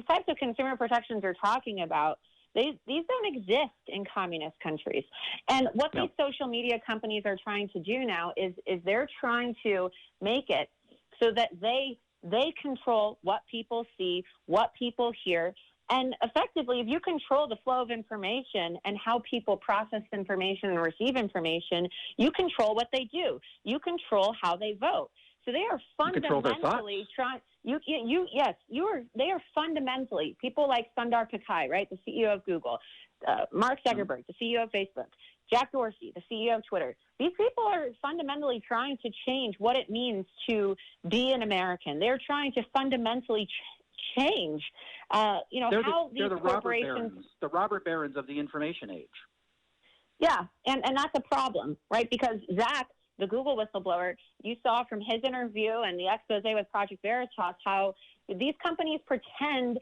types of consumer protections you're talking about, these don't exist in communist countries. And what these social media companies are trying to do now is they're trying to make it so that they control what people see, what people hear. And effectively, if you control the flow of information and how people process information and receive information, you control what they do. You control how they vote. So they are control their fundamentally trying. They are fundamentally people like Sundar Pichai, right, the CEO of Google, Mark Zuckerberg, the CEO of Facebook, Jack Dorsey, the CEO of Twitter. These people are fundamentally trying to change what it means to be an American. They're trying to fundamentally change, how these corporations. The robber barons of the information age. Yeah, and that's a problem, right? Because Zach, the Google whistleblower, you saw from his interview and the expose with Project Veritas how these companies pretend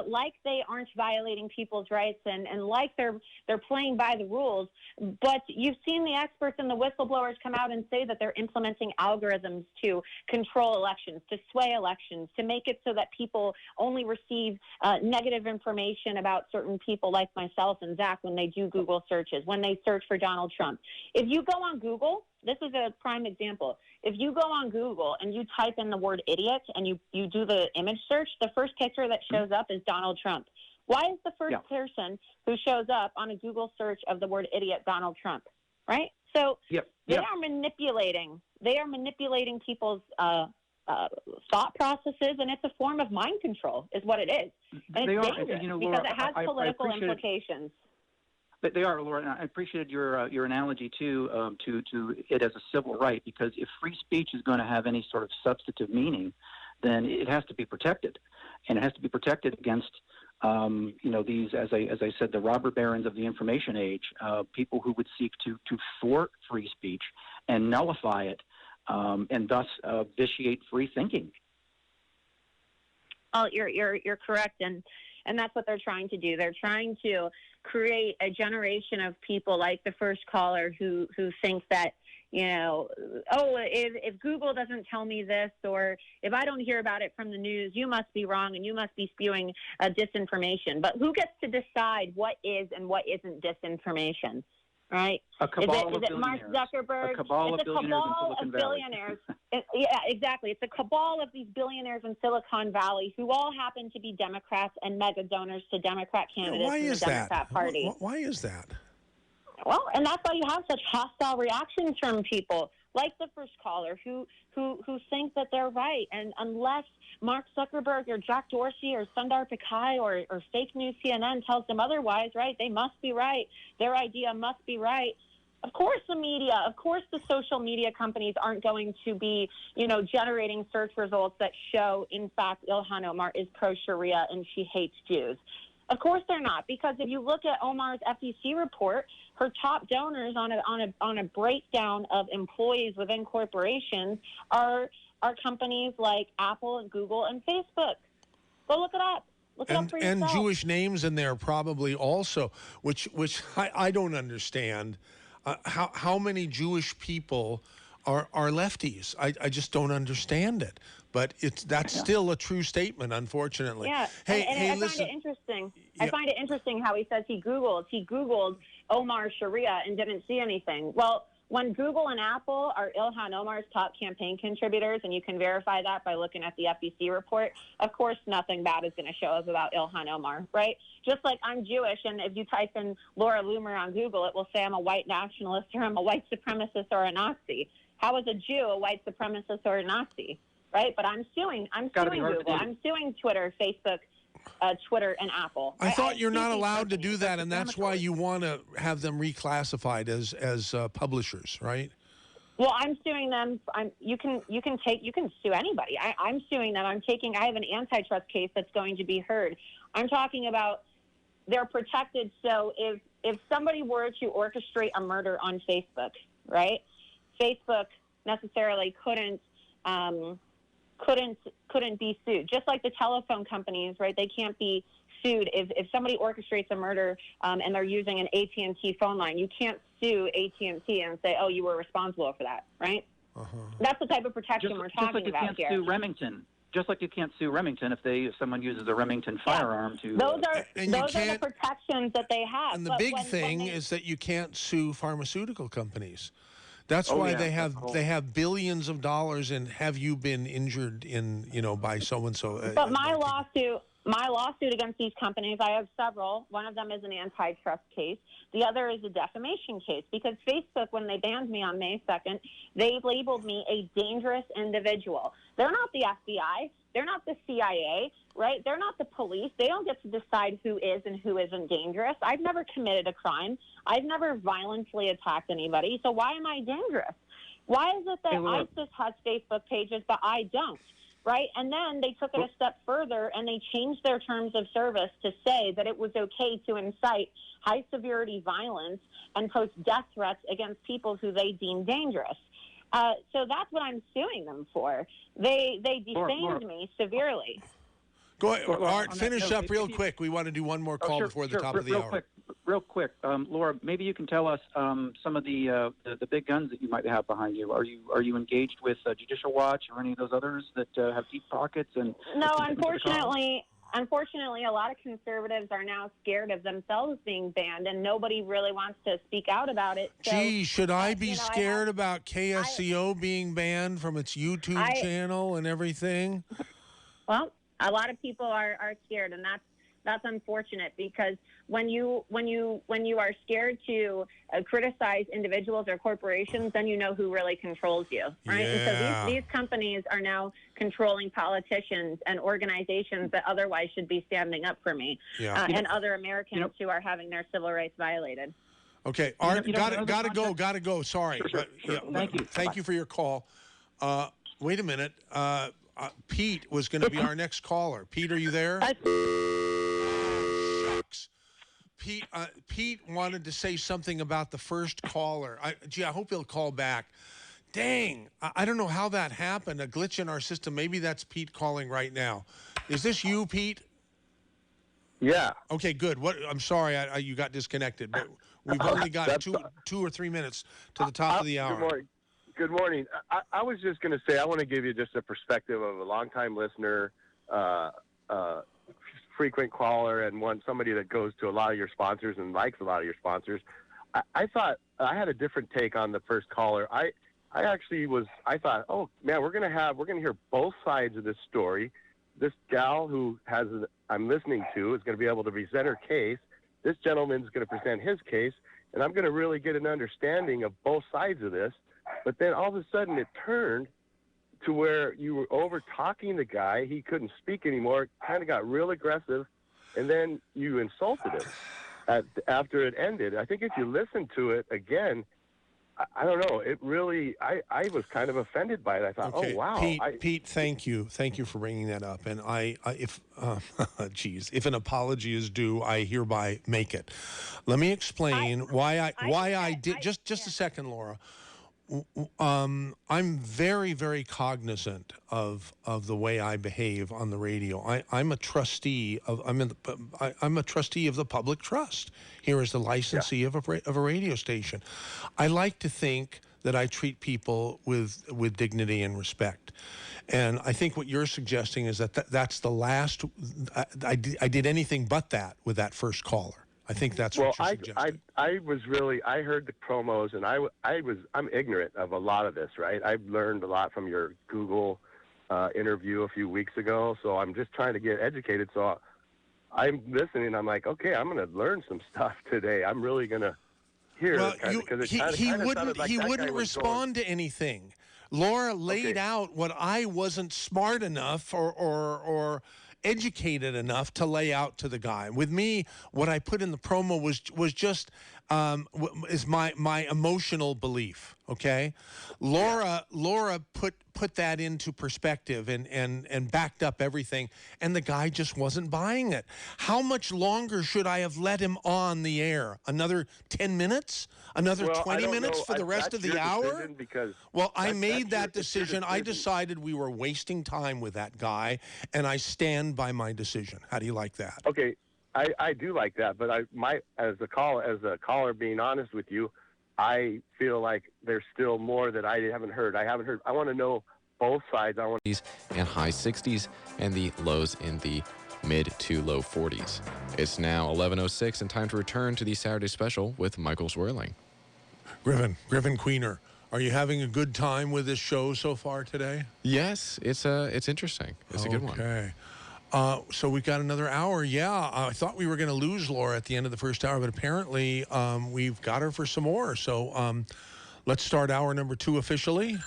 like they aren't violating people's rights and like they're playing by the rules. But you've seen the experts and the whistleblowers come out and say that they're implementing algorithms to control elections, to sway elections, to make it so that people only receive negative information about certain people like myself and Zach when they do Google searches, when they search for Donald Trump. If you go on Google, this is a prime example. If you go on Google and you type in the word idiot and you do the image search, the first picture that shows up is Donald Trump. Why is the first person who shows up on a Google search of the word idiot Donald Trump, right? So they are manipulating. They are manipulating people's thought processes, and it's a form of mind control is what it is. And it's dangerous Laura, because it has political implications. But they are, Laura, and I appreciated your analogy to it as a civil right, because if free speech is going to have any sort of substantive meaning, then it has to be protected, and it has to be protected against these, as I said, the robber barons of the information age, people who would seek to thwart free speech and nullify it, and thus vitiate free thinking. Oh, you're correct, and that's what they're trying to do. They're trying to create a generation of people like the first caller who think that, if Google doesn't tell me this, or if I don't hear about it from the news, you must be wrong and you must be spewing disinformation. But who gets to decide what is and what isn't disinformation? Right? A cabal is it Mark Zuckerberg? A cabal it's of billionaires in Silicon Valley. Yeah, exactly. It's a cabal of these billionaires in Silicon Valley who all happen to be Democrats and mega donors to Democrat candidates in the Democrat Party. Why is that? Well, and that's why you have such hostile reactions from people like the first caller who think that they're right. And unless Mark Zuckerberg or Jack Dorsey or Sundar Pichai or fake news CNN tells them otherwise, right, they must be right. Their idea must be right. Of course the media, of course the social media companies aren't going to be, generating search results that show, in fact, Ilhan Omar is pro-Sharia and she hates Jews. Of course they're not, because if you look at Omar's FEC report, her top donors on a breakdown of employees within corporations are companies like Apple and Google and Facebook. Go look it up. Look it up for yourself. And Jewish names in there probably also, which I don't understand. How many Jewish people are lefties? I just don't understand it. But that's still a true statement, unfortunately. Yeah, hey, I listen. find it interesting. I find it interesting how he says he Googled Omar Sharia and didn't see anything. Well, when Google and Apple are Ilhan Omar's top campaign contributors, and you can verify that by looking at the FEC report, of course nothing bad is going to show up about Ilhan Omar, right? Just like I'm Jewish, and if you type in Laura Loomer on Google, it will say I'm a white nationalist or I'm a white supremacist or a Nazi. How is a Jew a white supremacist or a Nazi, right? But I'm suing Google. I'm suing Twitter, Facebook, Twitter, and Apple. I thought you're not allowed to do that, and that's why you want to have them reclassified as publishers, right? Well, I'm suing them. You can sue anybody. I'm suing them. I have an antitrust case that's going to be heard. I'm talking about they're protected. So if somebody were to orchestrate a murder on Facebook, right? Facebook necessarily couldn't be sued. Just like the telephone companies, right? They can't be sued if somebody orchestrates a murder and they're using an AT&T phone line. You can't sue AT&T and say, "Oh, you were responsible for that," right? That's the type of protection we're talking about here. Sue Remington. Just like you can't sue Remington if someone uses a Remington firearm to. Those are the protections that they have. And the big thing is that you can't sue pharmaceutical companies. That's why they have billions of dollars in have you been injured in by so and so. But my lawsuit my lawsuit against these companies, I have several. One of them is an antitrust case. The other is a defamation case because Facebook, when they banned me on May 2nd, they labeled me a dangerous individual. They're not the FBI. They're not the CIA, right? They're not the police. They don't get to decide who is and who isn't dangerous. I've never committed a crime. I've never violently attacked anybody. So why am I dangerous? Why is it that ISIS has Facebook pages, but I don't? Right? And then they took it a step further and they changed their terms of service to say that it was okay to incite high severity violence and post death threats against people who they deem dangerous. So that's what I'm suing them for. They defamed me severely. Go ahead, Art, finish up real quick. We want to do one more call before the top of the hour. Real quick, Laura, maybe you can tell us some of the big guns that you might have behind you. Are you engaged with Judicial Watch or any of those others that have deep pockets? And no, unfortunately, a lot of conservatives are now scared of themselves being banned, and nobody really wants to speak out about it. So, gee, should I be scared about KSCO being banned from its YouTube channel and everything? Well, a lot of people are scared, and that's unfortunate because when you are scared to criticize individuals or corporations, then you know who really controls you, right? Yeah. And so these companies are now controlling politicians and organizations that otherwise should be standing up for me, and other Americans who are having their civil rights violated. Okay, Art, gotta go. Sorry. Sure. Thank you for your call. Wait a minute. Pete was going to be our next caller. Pete, are you there? Shucks. Pete wanted to say something about the first caller. I hope he'll call back. Dang, I don't know how that happened. A glitch in our system. Maybe that's Pete calling right now. Is this you, Pete? Yeah. Okay, good. I'm sorry you got disconnected, but we've only got two or 3 minutes to the top of the hour. Good morning. Good morning. I was just going to say, I want to give you just a perspective of a longtime listener, frequent caller, and somebody that goes to a lot of your sponsors and likes a lot of your sponsors. I thought I had a different take on the first caller. I thought, oh man, we're going to hear both sides of this story. This gal who I'm listening to is going to be able to present her case. This gentleman's going to present his case, and I'm going to really get an understanding of both sides of this. But then all of a sudden it turned to where you were over talking the guy. He couldn't speak anymore, kind of got real aggressive, and then you insulted him after it ended. I think if you listen to it again, I don't know. It really, I was kind of offended by it. I thought, okay. Oh, wow. Pete, thank you. Thank you for bringing that up. And if an apology is due, I hereby make it. Let me explain why I did. Just a second, Laura. I'm very, very cognizant of the way I behave on the radio. I'm a trustee of the public trust here as the licensee of a radio station. I like to think that I treat people with dignity and respect, and I think what you're suggesting is that's the last. I did anything but that with that first caller. I think that's what you're suggesting. I heard the promos, and I'm ignorant of a lot of this, right? I've learned a lot from your Google interview a few weeks ago, so I'm just trying to get educated. So I'm listening, and I'm like, okay, I'm going to learn some stuff today. I'm really going to hear it. He wouldn't respond to anything. Laura laid out what I wasn't smart enough or educated enough to lay out to the guy. With me, what I put in the promo was just is my emotional belief. Okay, Laura put that into perspective and backed up everything, and the guy just wasn't buying it. How much longer should I have let him on the air? Another 10 minutes? Another 20 minutes for the rest of the hour? Well, I made that decision. I decided we were wasting time with that guy, and I stand by my decision. How do you like that? Okay, I do like that, but as a caller being honest with you, I feel like there's still more that I haven't heard. I want to know both sides. I want and high 60s and the lows in the mid to low 40s. It's now 11:06 and time to return to the Saturday special with Michael Zwerling. Griffin Queener, are you having a good time with this show so far today? Yes, it's interesting. It's a good one. Okay. So we've got another hour. Yeah, I thought we were going to lose Laura at the end of the first hour, but apparently we've got her for some more. So let's start hour number 2 officially.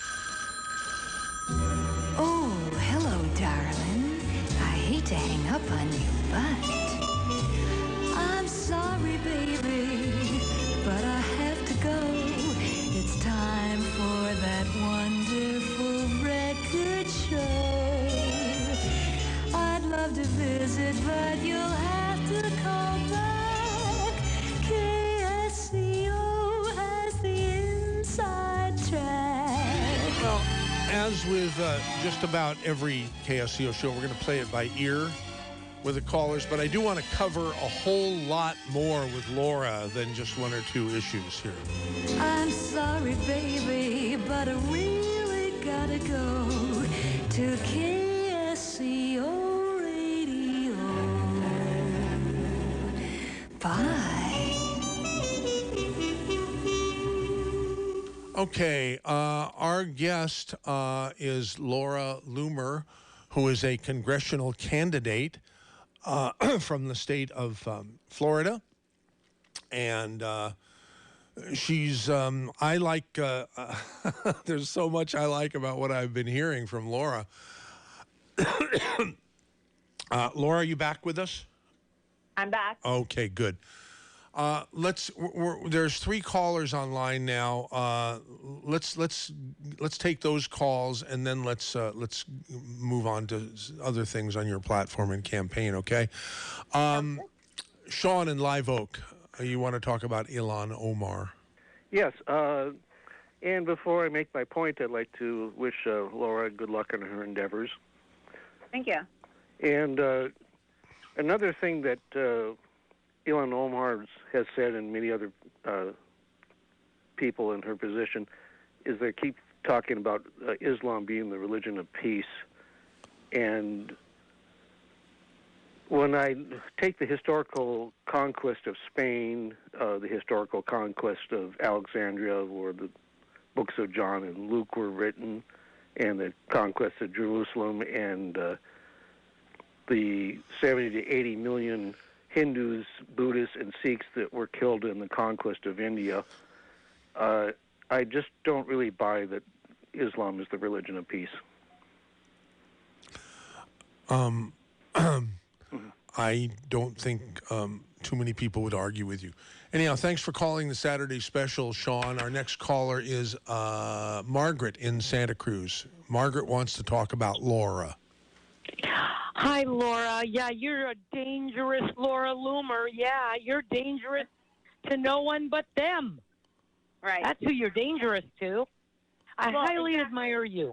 Oh, hello, darling. I hate to hang up on you, but I'm sorry, baby, but I have to go. It's time for that wonderful record show. I'd love to visit, but you'll have to call back. KSCO has the inside track. Well, as with just about every KSCO show, we're going to play it by ear with the callers, but I do want to cover a whole lot more with Laura than just 1 or 2 issues here. I'm sorry, baby, but I really gotta go to KSCO Radio. Bye. Okay, our guest is Laura Loomer, who is a congressional candidate from the state of Florida. And she's, I like, there's so much I like about what I've been hearing from Laura. Laura, are you back with us? I'm back. Okay, good. There's 3 callers online now. Let's take those calls and then let's move on to other things on your platform and campaign. Okay, Sean in Live Oak, you want to talk about Ilhan Omar? Yes. And before I make my point, I'd like to wish Laura good luck in her endeavors. Thank you. And another thing that Ilhan Omar has said, and many other people in her position, is they keep talking about Islam being the religion of peace. And when I take the historical conquest of Spain, the historical conquest of Alexandria, where the books of John and Luke were written, and the conquest of Jerusalem, and the 70 to 80 million Hindus, Buddhists, and Sikhs that were killed in the conquest of India, I just don't really buy that Islam is the religion of peace. I don't think too many people would argue with you. Anyhow, thanks for calling the Saturday special, Sean. Our next caller is Margaret in Santa Cruz. Margaret wants to talk about Laura. Hi, Laura. Yeah, you're a dangerous Laura Loomer. Yeah, you're dangerous to no one but them. Right. That's who you're dangerous to. I highly admire you.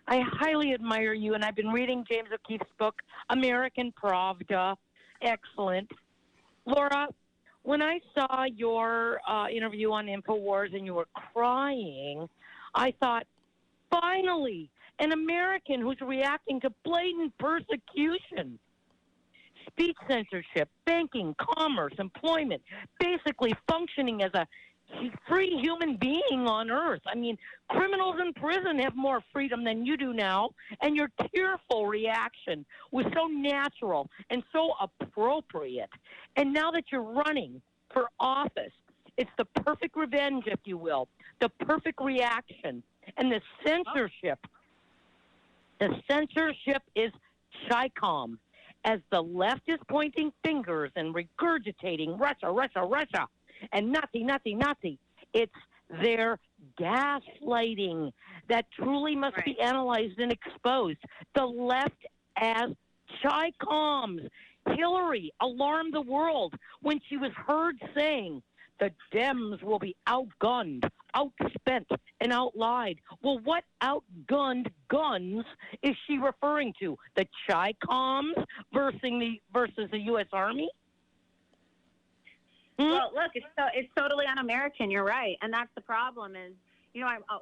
I highly admire you, and I've been reading James O'Keefe's book, American Pravda. Excellent. Laura, when I saw your interview on InfoWars and you were crying, I thought, finally, an American who's reacting to blatant persecution. Speech censorship, banking, commerce, employment, basically functioning as a free human being on Earth. I mean, criminals in prison have more freedom than you do now, and your tearful reaction was so natural and so appropriate. And now that you're running for office, it's the perfect revenge, if you will, the perfect reaction. And the censorship is Chi-Com, as the left is pointing fingers and regurgitating Russia, Russia, Russia, and Nazi, Nazi, Nazi. It's their gaslighting that truly must be analyzed and exposed. The left as Chi-Coms. Hillary alarmed the world when she was heard saying the Dems will be outgunned, outspent, and outlied. Well, what outgunned guns is she referring to? The Chi-Coms versus the U.S. Army? Well, look, it's totally un-American. You're right, and that's the problem. Is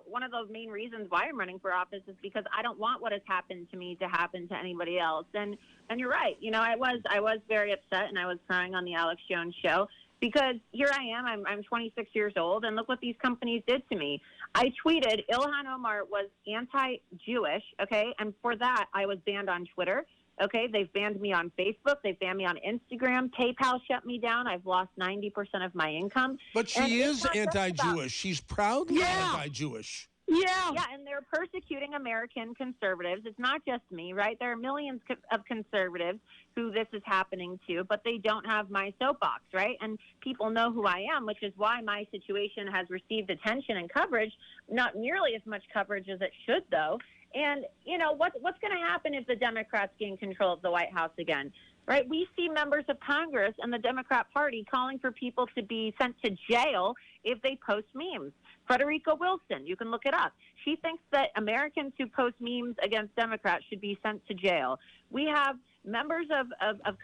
one of the main reasons why I'm running for office is because I don't want what has happened to me to happen to anybody else. And you're right. I was very upset, and I was crying on the Alex Jones show because here I am. I'm 26 years old, and look what these companies did to me. I tweeted Ilhan Omar was anti-Jewish, okay, and for that I was banned on Twitter. Okay, they've banned me on Facebook. They've banned me on Instagram. PayPal shut me down. I've lost 90% of my income. But she is anti-Jewish. She's proudly anti-Jewish. Yeah, and they're persecuting American conservatives. It's not just me, right? There are millions of conservatives who this is happening to, but they don't have my soapbox, right? And people know who I am, which is why my situation has received attention and coverage, not nearly as much coverage as it should, though. And, you know, what's going to happen if the Democrats gain control of the White House again? Right? We see members of Congress and the Democrat Party calling for people to be sent to jail if they post memes. Frederica Wilson, you can look it up. She thinks that Americans who post memes against Democrats should be sent to jail. We have members of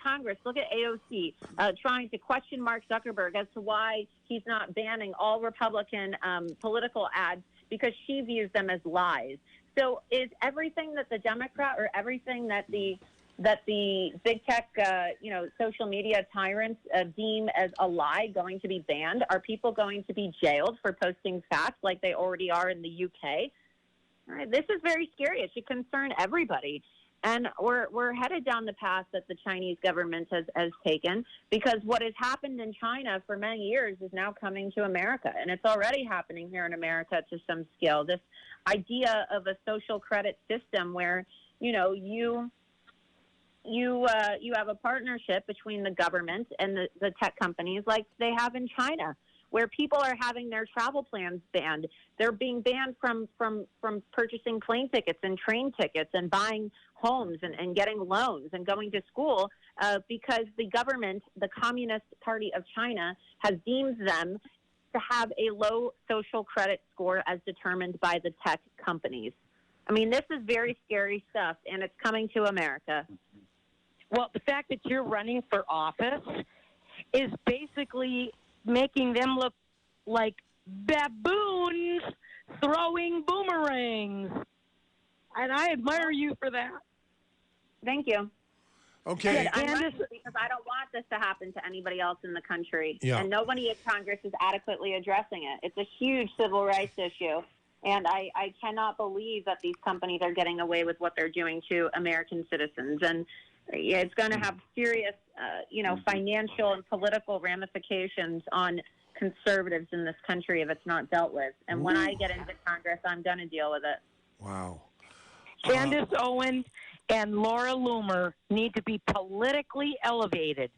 Congress, look at AOC, trying to question Mark Zuckerberg as to why he's not banning all Republican political ads because she views them as lies. So is everything that the Democrat or everything that the big tech, social media tyrants deem as a lie going to be banned? Are people going to be jailed for posting facts like they already are in the UK? All right, this is very scary. It should concern everybody. And we're headed down the path that the Chinese government has taken, because what has happened in China for many years is now coming to America. And it's already happening here in America to some scale. This idea of a social credit system where, you know, you have a partnership between the government and the tech companies like they have in China, where people are having their travel plans banned. They're being banned from purchasing plane tickets and train tickets and buying homes and getting loans and going to school because the government, the Communist Party of China, has deemed them to have a low social credit score as determined by the tech companies. I mean, this is very scary stuff, and it's coming to America. Well, the fact that you're running for office is basically making them look like baboons throwing boomerangs. And I admire you for that. Thank you. Okay. I'm running because I don't want this to happen to anybody else in the country. Yeah. And nobody in Congress is adequately addressing it. It's a huge civil rights issue. And I cannot believe that these companies are getting away with what they're doing to American citizens. And it's going to have serious, financial and political ramifications on conservatives in this country if it's not dealt with. And when I get into Congress, I'm going to deal with it. Wow. Candace Owen and Laura Loomer need to be politically elevated.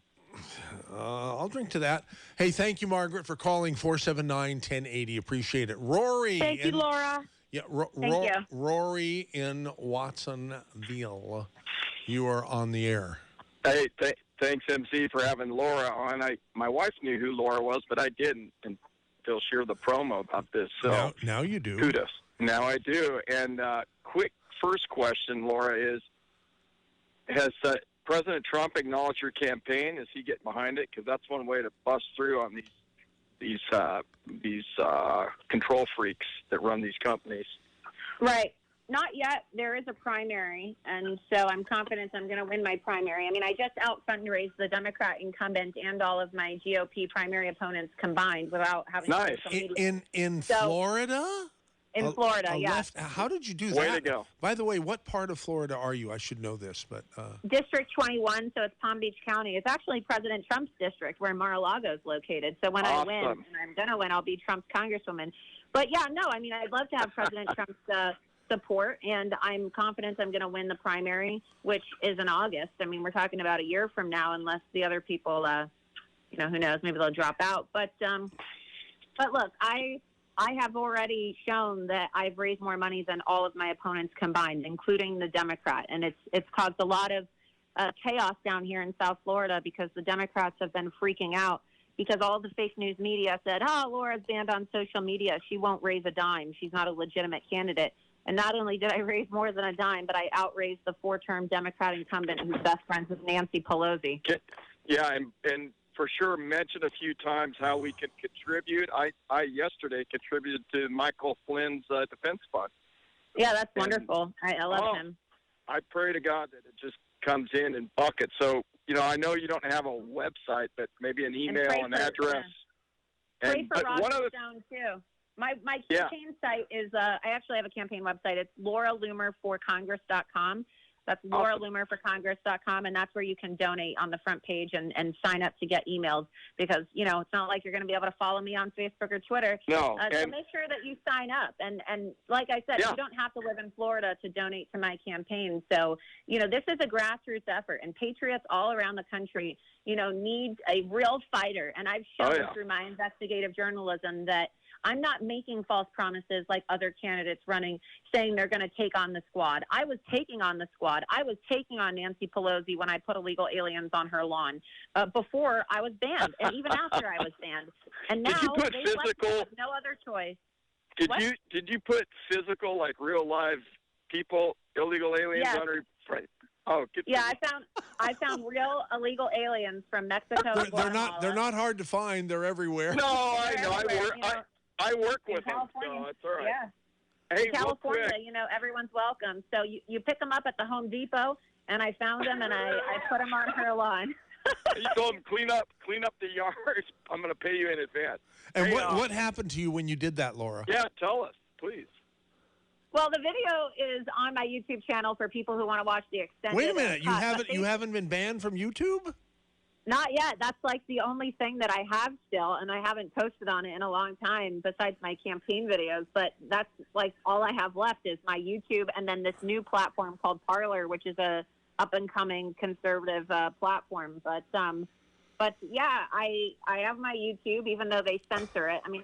I'll drink to that. Hey, thank you, Margaret, for calling 479-1080. Appreciate it. Rory. Thank you, Laura. Yeah, Thank you. Rory in Watsonville. You are on the air. Hey, thanks, MC, for having Laura on. My wife knew who Laura was, but I didn't until she heard the promo about this. So now you do. Kudos. Now I do. And quick first question, Laura, is has President Trump acknowledged your campaign? Is he getting behind it? Because that's one way to bust through on these control freaks that run these companies. Right. Not yet. There is a primary, and so I'm confident I'm going to win my primary. I mean, I just out-fundraised the Democrat incumbent and all of my GOP primary opponents combined without having nice. In Florida? In Florida, yeah. How did you do that? Way to go. By the way, what part of Florida are you? I should know this, but... District 21, so it's Palm Beach County. It's actually President Trump's district where Mar-a-Lago is located. So when I win, and I'm going to win, I'll be Trump's congresswoman. But yeah, no, I mean, I'd love to have President Trump's support, and I'm confident I'm going to win the primary, which is in August. I mean, we're talking about a year from now, unless the other people, who knows, maybe they'll drop out. But look, I have already shown that I've raised more money than all of my opponents combined, including the Democrat, and it's caused a lot of chaos down here in South Florida because the Democrats have been freaking out because all the fake news media said, Laura's banned on social media. She won't raise a dime. She's not a legitimate candidate. And not only did I raise more than a dime, but I outraised the 4-term Democrat incumbent who's best friends with Nancy Pelosi. Yeah, and for sure mention a few times how we can contribute. I yesterday contributed to Michael Flynn's defense fund. Yeah, that's wonderful. I love him. I pray to God that it just comes in buckets. So, I know you don't have a website, but maybe an email and address. Yeah. Pray for Roger Stone, too. My campaign site is, I actually have a campaign website. It's lauraloomerforcongress.com. That's LauraLoomerForCongress.com, and that's where you can donate on the front page and sign up to get emails because, you know, it's not like you're going to be able to follow me on Facebook or Twitter. No. So make sure that you sign up. And like I said, you don't have to live in Florida to donate to my campaign. So, you know, this is a grassroots effort, and patriots all around the country, you know, need a real fighter. And I've shown through my investigative journalism that I'm not making false promises like other candidates running, saying they're going to take on the squad. I was taking on the squad. I was taking on Nancy Pelosi when I put illegal aliens on her lawn before I was banned, and even after I was banned. And now did you put they physical? have no other choice. Did you put physical, like real live people, illegal aliens on her? Right. Oh, I found real illegal aliens from Mexico. They're not hard to find. They're everywhere. No, I know. I work with them, so it's all right. Yeah. Hey, in California, you know, everyone's welcome. So you pick them up at the Home Depot, and I found them, and I put them on her lawn. You told them clean up the yard. I'm going to pay you in advance. And what happened to you when you did that, Laura? Yeah, tell us, please. Well, the video is on my YouTube channel for people who want to watch the extended. Wait a minute, you haven't been banned from YouTube? Not yet. That's like the only thing that I have still, and I haven't posted on it in a long time besides my campaign videos. But that's like all I have left is my YouTube and then this new platform called Parler, which is a up-and-coming conservative platform. But yeah, I have my YouTube, even though they censor it. I mean,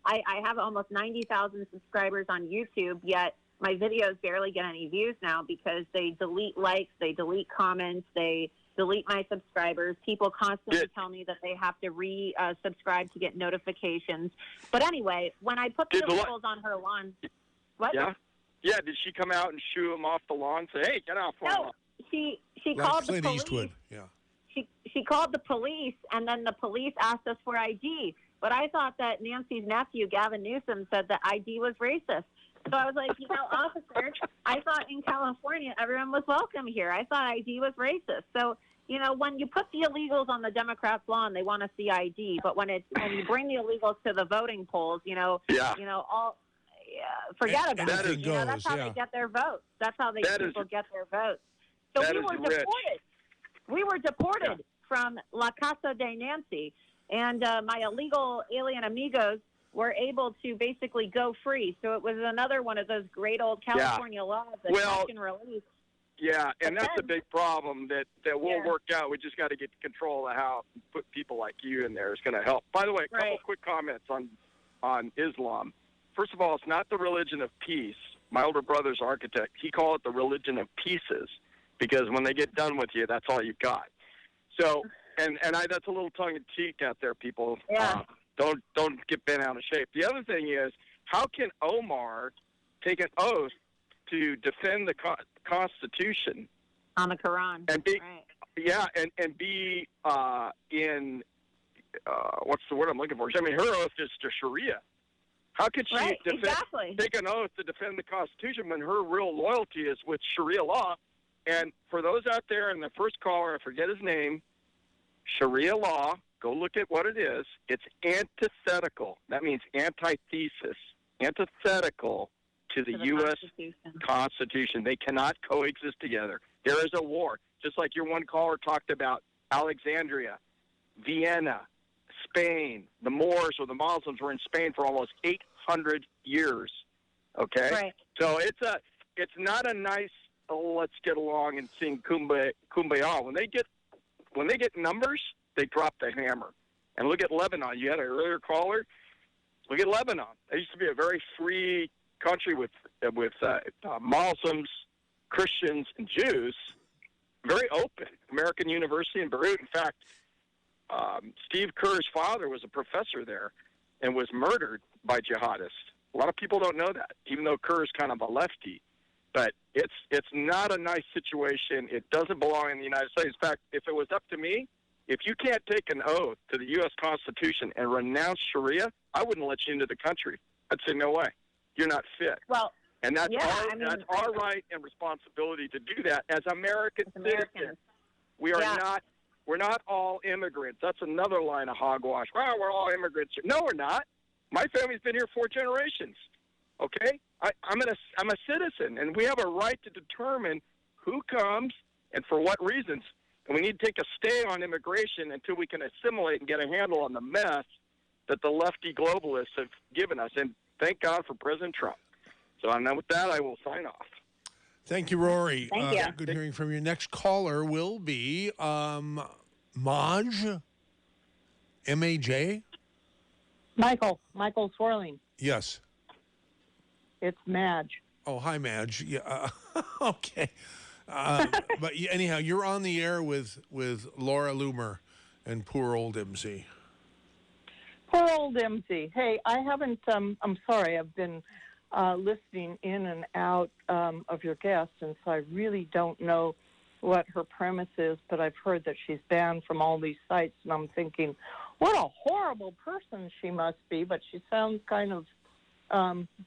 I have almost 90,000 subscribers on YouTube, yet my videos barely get any views now because they delete likes, they delete comments, they delete my subscribers. People constantly tell me that they have to subscribe to get notifications. But anyway, when I put the illegals on her lawn, what? Yeah. Did she come out and shoo them off the lawn? Say, hey, get off the lawn. She called the police. Eastwood. Yeah. She called the police, and then the police asked us for ID. But I thought that Nancy's nephew, Gavin Newsom, said that ID was racist. So I was like, you know, officer, I thought in California everyone was welcome here. I thought ID was racist. So, you know, when you put the illegals on the Democrats' lawn, they want to see ID. But when you bring the illegals to the voting polls, forget about it. That's how they get their votes. That's how people get their votes. So we were deported. We were deported from La Casa de Nancy, and my illegal alien amigos were able to basically go free. So it was another one of those great old California laws that you can release. Yeah, and that's a big problem that will work out. We just got to get control of the house and put people like you in there. It's going to help. By the way, a couple quick comments on Islam. First of all, it's not the religion of peace. My older brother's architect. He called it the religion of pieces because when they get done with you, that's all you got. So, that's a little tongue-in-cheek out there, people. Yeah. Don't get bent out of shape. The other thing is, how can Omar take an oath to defend the Constitution on the Quran and be and be in what's the word I'm looking for? I mean, her oath is to Sharia. How could she take an oath to defend the Constitution when her real loyalty is with Sharia law? And for those out there, and the first caller, I forget his name, Sharia law, go look at what it is. It's antithetical. That means antithesis. Antithetical to the U.S. Constitution. They cannot coexist together. There is a war. Just like your one caller talked about Alexandria, Vienna, Spain. The Moors or the Muslims were in Spain for almost 800 years. Okay? Right. So it's not a nice, let's get along and sing kumbaya. When they get numbers, they drop the hammer. And look at Lebanon. You had an earlier caller. Look at Lebanon. They used to be a very free country with Muslims, Christians, and Jews. Very open. American University in Beirut. In fact, Steve Kerr's father was a professor there and was murdered by jihadists. A lot of people don't know that, even though Kerr's kind of a lefty. But it's not a nice situation. It doesn't belong in the United States. In fact, if it was up to me, if you can't take an oath to the U.S. Constitution and renounce Sharia, I wouldn't let you into the country. I'd say, no way. You're not fit. Well, and that's our right and responsibility to do that as American citizens. We're not all immigrants. That's another line of hogwash. Well, we're all immigrants. No, we're not. My family's been here 4 generations. Okay? I'm a citizen, and we have a right to determine who comes and for what reasons. And we need to take a stay on immigration until we can assimilate and get a handle on the mess that the lefty globalists have given us. And thank God for President Trump. So with that, I will sign off. Thank you, Rory. Thank you. Good hearing from you. Next caller will be Maj, M-A-J. Michael Zwerling. Yes. It's Madge. Oh, hi, Madge. Yeah. Okay. But anyhow, you're on the air with Laura Loomer and poor old MC. Poor old MC. Hey, I haven't, I'm sorry, I've been listening in and out of your guests, and so I really don't know what her premise is, but I've heard that she's banned from all these sites, and I'm thinking, what a horrible person she must be, but she sounds kind of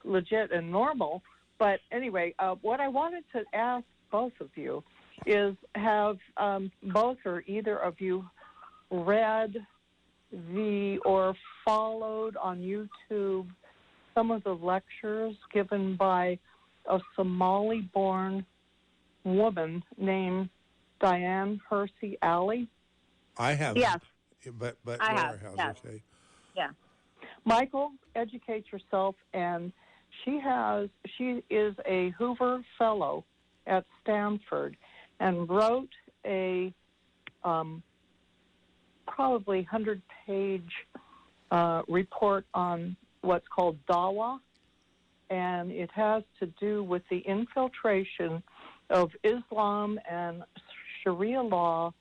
legit and normal. But anyway, what I wanted to ask both of you is, have both or either of you read or followed on YouTube some of the lectures given by a Somali-born woman named Diane Hersey Ali? I have. Yes. But I Laura have, has, yes. okay. Yeah. Michael, educate yourself, and she is a Hoover Fellow at Stanford and wrote a probably 100-page report on what's called Dawa, and it has to do with the infiltration of Islam and Sharia law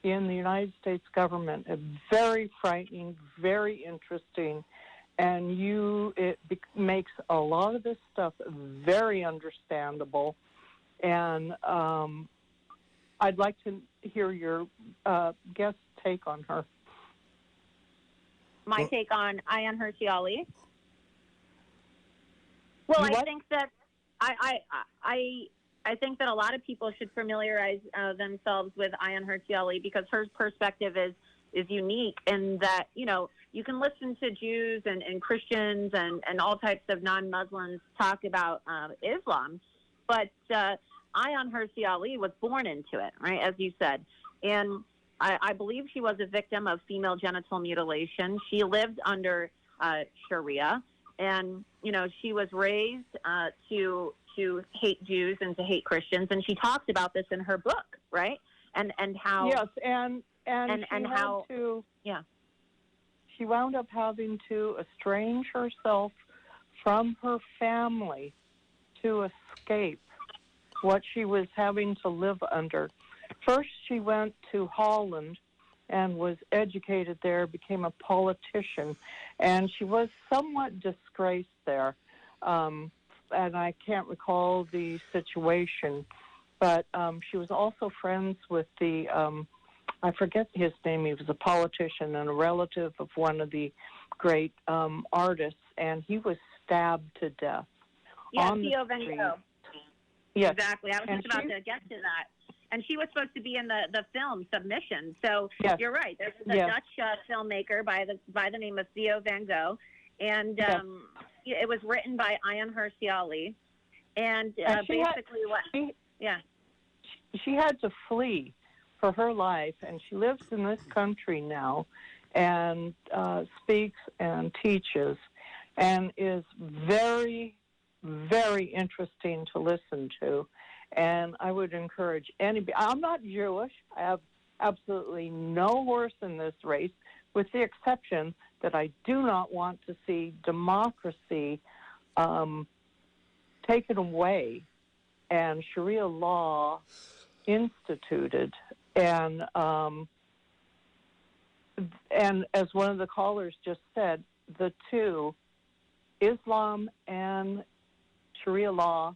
in the United States government. Very frightening, very interesting, and it makes a lot of this stuff very understandable. And I'd like to hear your guest take on her. My take on Ayaan Hirsi Ali. Well, I think that I think that a lot of people should familiarize themselves with Ayaan Hirsi Ali, because her perspective is unique in that, you can listen to Jews and Christians and all types of non-Muslims talk about Islam, but Ayaan Hirsi Ali was born into it, right, as you said. And I believe she was a victim of female genital mutilation. She lived under Sharia, and, she was raised to hate Jews and to hate Christians, and she talks about this in her book, right? And how yes, and how she wound up having to estrange herself from her family to escape what she was having to live under. First, she went to Holland and was educated there, became a politician, and she was somewhat disgraced there. And I can't recall the situation, but she was also friends with the, I forget his name, he was a politician and a relative of one of the great artists, and he was stabbed to death. Yeah, Theo Van Gogh. Yes. Exactly. I was just about to get to that. And she was supposed to be in the film Submission. So yes. You're right. There's a Dutch filmmaker by the name of Theo Van Gogh, and it was written by Ayaan Hirsi Ali. And basically, she had to flee for her life, and she lives in this country now, and speaks and teaches, and is very, very interesting to listen to. And I would encourage anybody. I'm not Jewish. I have absolutely no horse in this race, with the exception that I do not want to see democracy taken away and Sharia law instituted. And as one of the callers just said, the two, Islam and Sharia law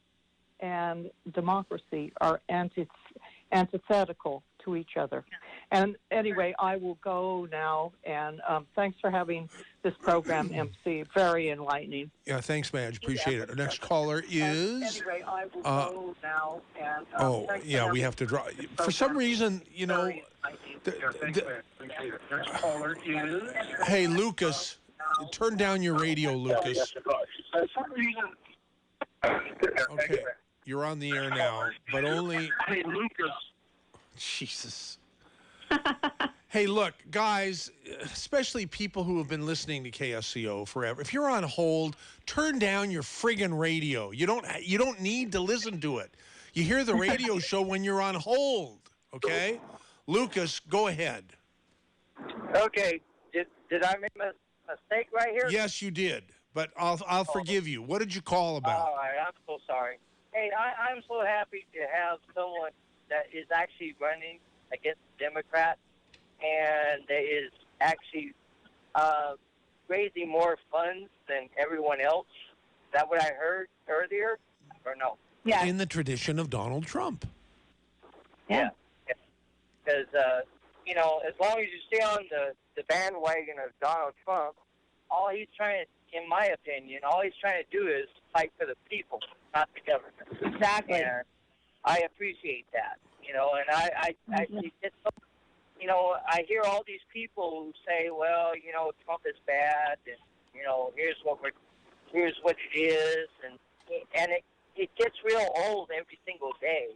and democracy, are antithetical to each other. And anyway, I will go now, and thanks for having this program, MC. Very enlightening. Yeah, thanks, Madge. Appreciate it. Our next caller is... Anyway, I will go now, and... we have to draw... For some reason, Next caller is... Hey, Lucas, turn down your radio, Lucas. For some reason... Okay. You're on the air now, but only. Hey, Lucas. Jesus. Hey, look, guys, especially people who have been listening to KSCO forever. If you're on hold, turn down your friggin' radio. You don't need to listen to it. You hear the radio show when you're on hold, okay? Lucas, go ahead. Okay, did I make a mistake right here? Yes, you did, but I'll forgive you. What did you call about? All right, I'm so sorry. Hey, I'm so happy to have someone that is actually running against Democrats and that is actually raising more funds than everyone else. Is that what I heard earlier, or no? Yeah. In the tradition of Donald Trump. Yeah. Because, as long as you stay on the bandwagon of Donald Trump, all he's trying to, in my opinion, all he's trying to do is fight for the people, not the government. Exactly. And I appreciate that, and I it's so, I hear all these people who say, well, Trump is bad, and, here's what it is, and it gets real old every single day.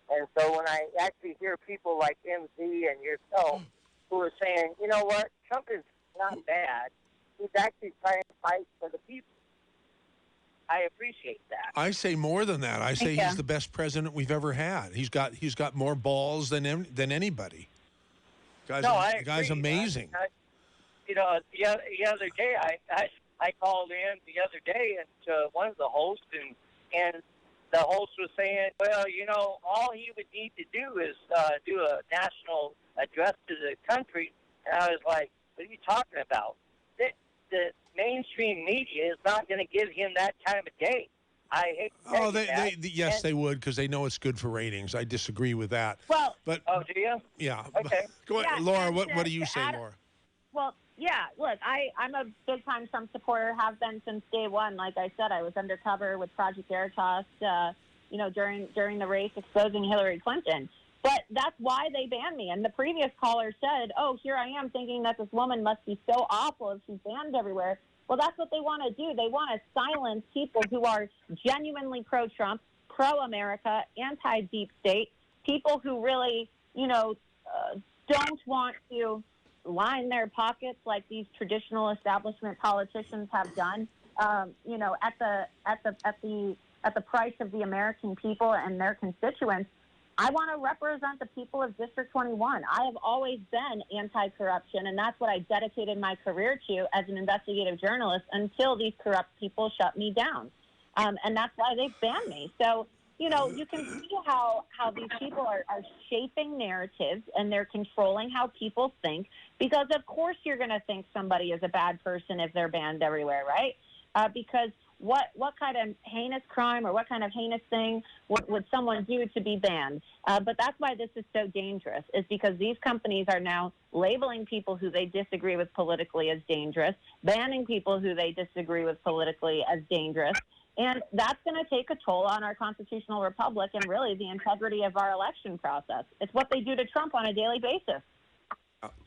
And so when I actually hear people like MZ and yourself who are saying, you know what, Trump is not bad, he's actually trying to fight for the people. I appreciate that. I say more than that. I say he's the best president we've ever had. He's got more balls than anybody. The guy's amazing. The other day I called in the other day and to one of the hosts and the host was saying, well, all he would need to do is do a national address to the country. And I was like, what are you talking about? The mainstream media is not going to give him that time of day. I hate to say that. They would, because they know it's good for ratings. I disagree with that. Well, but do you? Yeah. Okay. Go ahead, Laura. What do you say, Laura? Well, yeah. Look, I'm a big time Trump supporter. Have been since day one. Like I said, I was undercover with Project Veritas. During the race exposing Hillary Clinton. But that's why they banned me. And the previous caller said, oh, here I am thinking that this woman must be so awful if she's banned everywhere. Well, that's what they want to do. They want to silence people who are genuinely pro-Trump, pro-America, anti-deep state, people who really, don't want to line their pockets like these traditional establishment politicians have done, at the price of the American people and their constituents. I want to represent the people of District 21. I have always been anti-corruption, and that's what I dedicated my career to as an investigative journalist until these corrupt people shut me down. And that's why they banned me. So, you can see how these people are shaping narratives, and they're controlling how people think, because of course you're going to think somebody is a bad person if they're banned everywhere, right? Because what kind of heinous crime or what kind of heinous thing would someone do to be banned? But that's why this is so dangerous, is because these companies are now labeling people who they disagree with politically as dangerous, banning people who they disagree with politically as dangerous. And that's going to take a toll on our constitutional republic and really the integrity of our election process. It's what they do to Trump on a daily basis.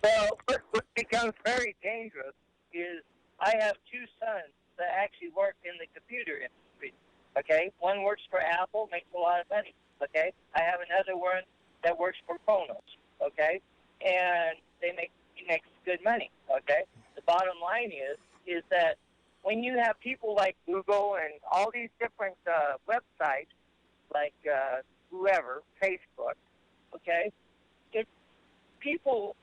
Well, what becomes very dangerous is I have two sons that actually work in the computer industry, okay? One works for Apple, makes a lot of money, okay? I have another one that works for Kronos, okay? And he makes good money, okay? The bottom line is that when you have people like Google and all these different websites, like whoever, Facebook, okay? It's people,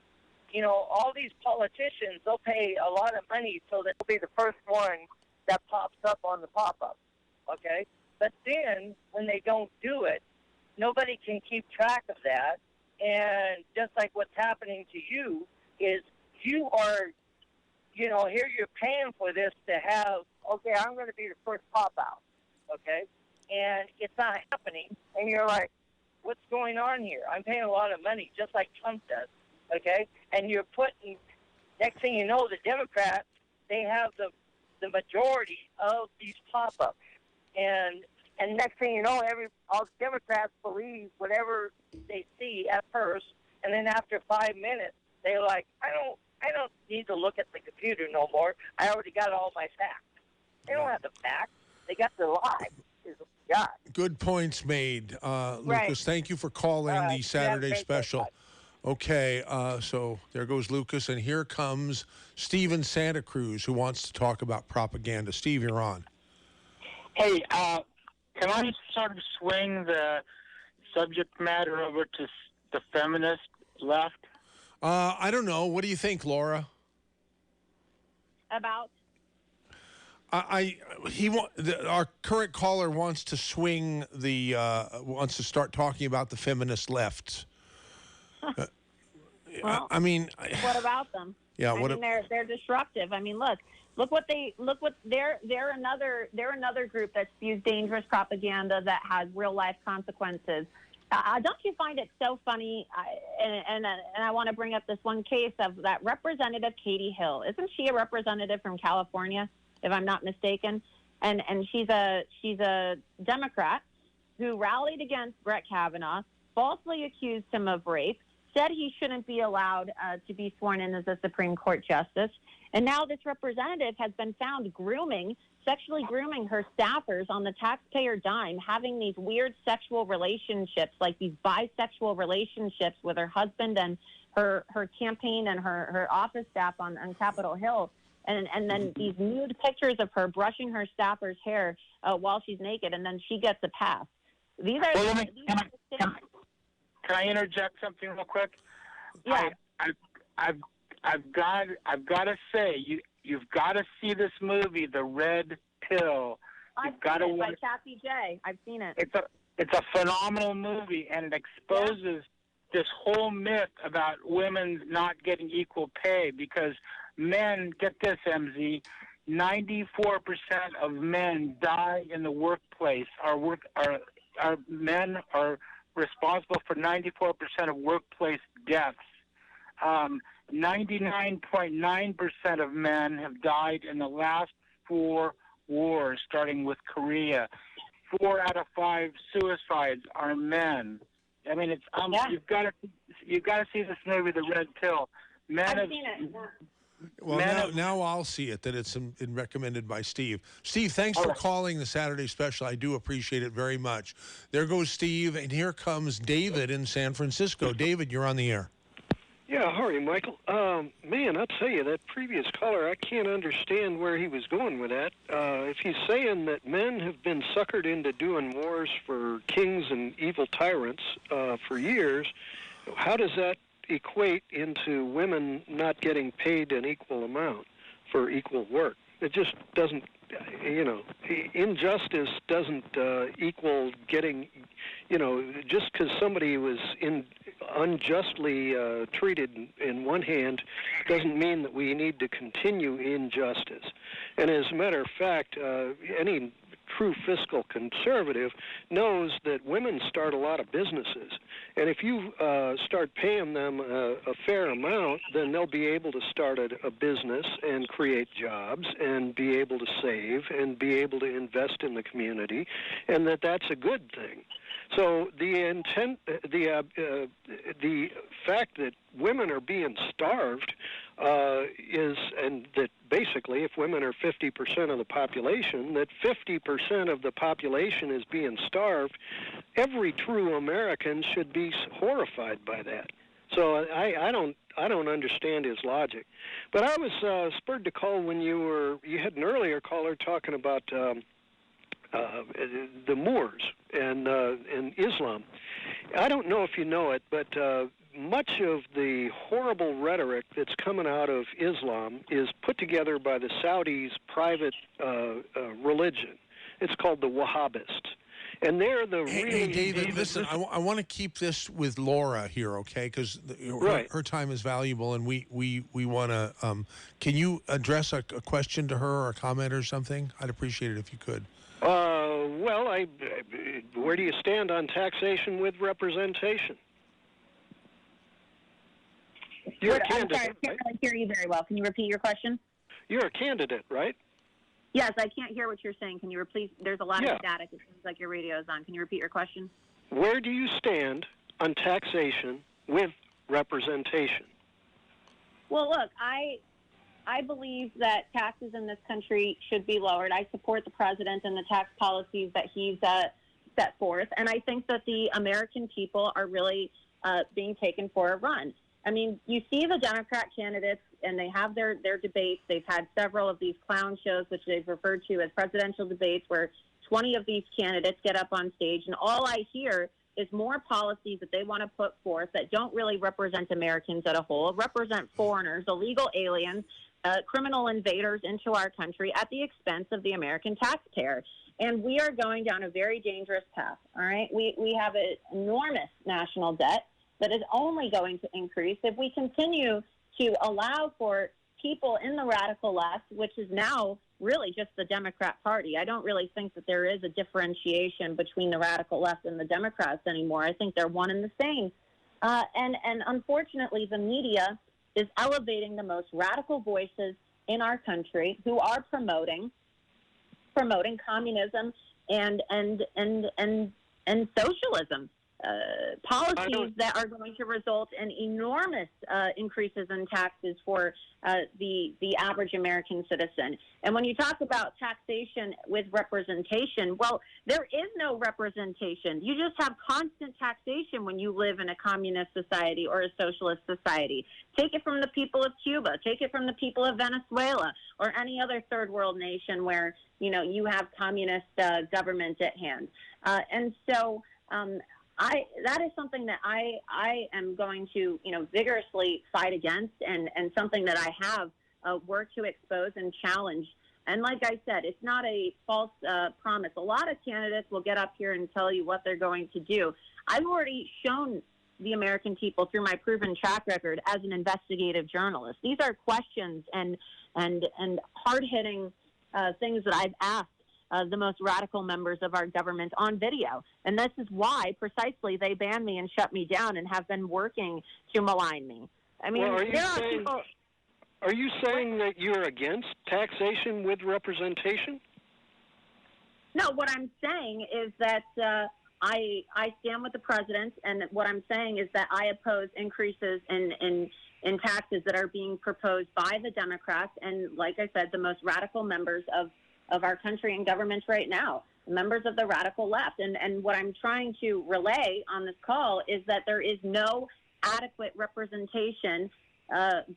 all these politicians, they'll pay a lot of money so that they'll be the first one that pops up on the pop-up, okay? But then, when they don't do it, nobody can keep track of that. And just like what's happening to you is you are, here you're paying for this to have, okay, I'm going to be the first pop-out, okay? And it's not happening. And you're like, what's going on here? I'm paying a lot of money, just like Trump does, okay? And you're putting, next thing you know, the Democrats, they have the majority of these pop-ups, and next thing you know, all Democrats believe whatever they see at first, and then after 5 minutes, they're like, I don't need to look at the computer no more. I already got all my facts. They don't have the facts; they got the lie. is what we got. Good points made, Lucas. Right. Thank you for calling All right. the You have a Saturday great day. special. Bye. Okay, so there goes Lucas, and here comes Steve in Santa Cruz, who wants to talk about propaganda. Steve, you're on. Hey, can I sort of swing the subject matter over to the feminist left? I don't know. What do you think, Laura? About? Our current caller wants to swing wants to start talking about the feminist left. Well, I mean, what about them? Yeah, I mean, they're disruptive. I mean, look what they're another group that spews dangerous propaganda that has real life consequences. Don't you find it so funny? And I want to bring up this one case of that Representative Katie Hill. Isn't she a representative from California, if I'm not mistaken? And she's a Democrat who rallied against Brett Kavanaugh, falsely accused him of rape, said he shouldn't be allowed to be sworn in as a Supreme Court justice. And now this representative has been found sexually grooming her staffers on the taxpayer dime, having these weird sexual relationships, like these bisexual relationships with her husband and her campaign and her office staff on Capitol Hill. And then these nude pictures of her brushing her staffer's hair while she's naked, and then she gets a pass. These are Can I interject something real quick? Yeah. I've got to say, you've got to see this movie, The Red Pill. I've seen it by Kathy J. I've seen it. It's a phenomenal movie, and it exposes this whole myth about women not getting equal pay, because men, get this, MZ, 94% of men die in the workplace. Men are responsible for 94% of workplace deaths. 99.9% of men have died in the last 4 wars, starting with Korea. 4 out of 5 suicides are men. I mean, it's you've got to see this movie, The Red Pill. I've seen it. Well, now I'll see it, that it's been recommended by Steve. Steve, thanks for calling the Saturday special. I do appreciate it very much. There goes Steve, and here comes David in San Francisco. David, you're on the air. Yeah, how are you, Michael? Man, I'll tell you, that previous caller, I can't understand where he was going with that. If he's saying that men have been suckered into doing wars for kings and evil tyrants for years, how does that equate into women not getting paid an equal amount for equal work? It just doesn't, injustice doesn't equal getting, just because somebody was unjustly treated in one hand doesn't mean that we need to continue injustice. And as a matter of fact, any true fiscal conservative knows that women start a lot of businesses. And if you start paying them a fair amount, then they'll be able to start a business and create jobs and be able to save and be able to invest in the community, and that's a good thing. So the fact that women are being starved and that basically if women are 50% of the population, that 50% of the population is being starved, every true American should be horrified by that. So I don't understand his logic. But I was spurred to call when you had an earlier caller talking about the Moors and Islam. I don't know if you know it, but much of the horrible rhetoric that's coming out of Islam is put together by the Saudis' private religion. It's called the Wahhabists. And they're the Hey, David, listen, I want to keep this with Laura here, okay? Because her time is valuable, and we want to. Can you address a question to her or a comment or something? I'd appreciate it if you could. Well, where do you stand on taxation with representation? You're a candidate. I'm sorry, I can't really hear you very well. Can you repeat your question? You're a candidate, right? Yes, I can't hear what you're saying. Can you repeat? There's a lot of static. It seems like your radio is on. Can you repeat your question? Where do you stand on taxation with representation? Well, look, I believe that taxes in this country should be lowered. I support the president and the tax policies that he's set forth. And I think that the American people are really being taken for a run. I mean, you see the Democrat candidates, and they have their debates. They've had several of these clown shows, which they've referred to as presidential debates, where 20 of these candidates get up on stage, and all I hear is more policies that they want to put forth that don't really represent Americans as a whole, represent foreigners, illegal aliens, criminal invaders into our country at the expense of the American taxpayer. And we are going down a very dangerous path, all right? We have an enormous national debt that is only going to increase if we continue to allow for people in the radical left, which is now really just the Democrat Party. I don't really think that there is a differentiation between the radical left and the Democrats anymore. I think they're one and the same. And unfortunately, the media is elevating the most radical voices in our country who are promoting communism and socialism. Policies that are going to result in enormous increases in taxes for the average American citizen. And when you talk about taxation with representation, well, there is no representation. You just have constant taxation when you live in a communist society or a socialist society. Take it from the people of Cuba. Take it from the people of Venezuela or any other third world nation where, you know, you have communist government at hand. And so that is something that I am going to, you know, vigorously fight against, and something that I have worked to expose and challenge. And like I said, it's not a false promise. A lot of candidates will get up here and tell you what they're going to do. I've already shown the American people through my proven track record as an investigative journalist. These are questions and hard-hitting things that I've asked the most radical members of our government on video. And this is why, precisely, they banned me and shut me down and have been working to malign me. I mean, well, there are people... Are you saying that you're against taxation with representation? No, what I'm saying is that I stand with the president, and what I'm saying is that I oppose increases in taxes that are being proposed by the Democrats and, like I said, the most radical members of our country and government right now, members of the radical left. And what I'm trying to relay on this call is that there is no adequate representation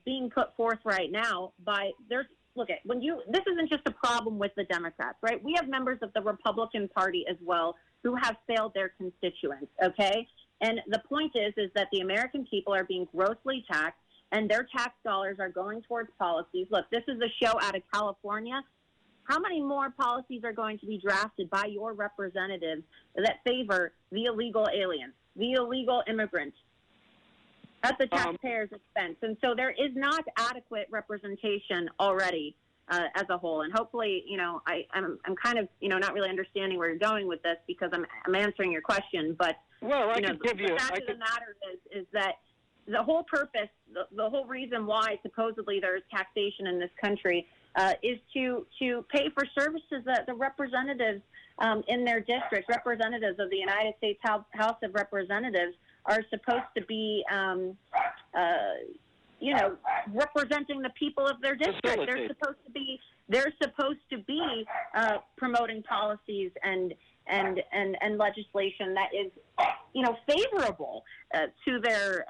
being put forth right now by this isn't just a problem with the Democrats, right? We have members of the Republican Party as well who have failed their constituents, okay? And the point is that the American people are being grossly taxed, and their tax dollars are going towards policies. Look, this is a show out of California. How many more policies are going to be drafted by your representatives that favor the illegal alien, the illegal immigrant, at the taxpayer's expense? And so there is not adequate representation already as a whole. And hopefully, you know, I'm kind of, you know, not really understanding where you're going with this because I'm answering your question. But, well, the fact of the matter is that the whole purpose, the whole reason why supposedly there's taxation in this country is to pay for services that the representatives in their district, representatives of the United States House of Representatives, are supposed to be, you know, representing the people of their district. They're supposed to be promoting policies and legislation that is, you know, favorable to their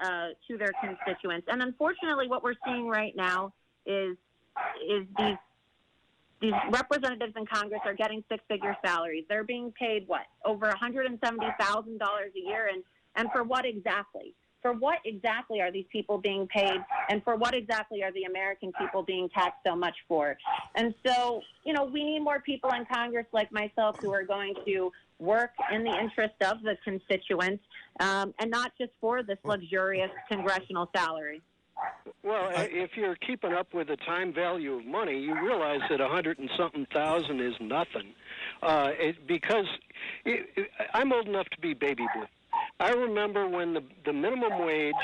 constituents. And unfortunately, what we're seeing right now is these representatives in Congress are getting six-figure salaries. They're being paid over $170,000 a year, and for what exactly? For what exactly are these people being paid, and for what exactly are the American people being taxed so much for? And so, you know, we need more people in Congress like myself who are going to work in the interest of the constituents and not just for this luxurious congressional salary. Well, if you're keeping up with the time value of money, you realize that 100-something thousand is nothing. I'm old enough to be baby boom. I remember when the minimum wage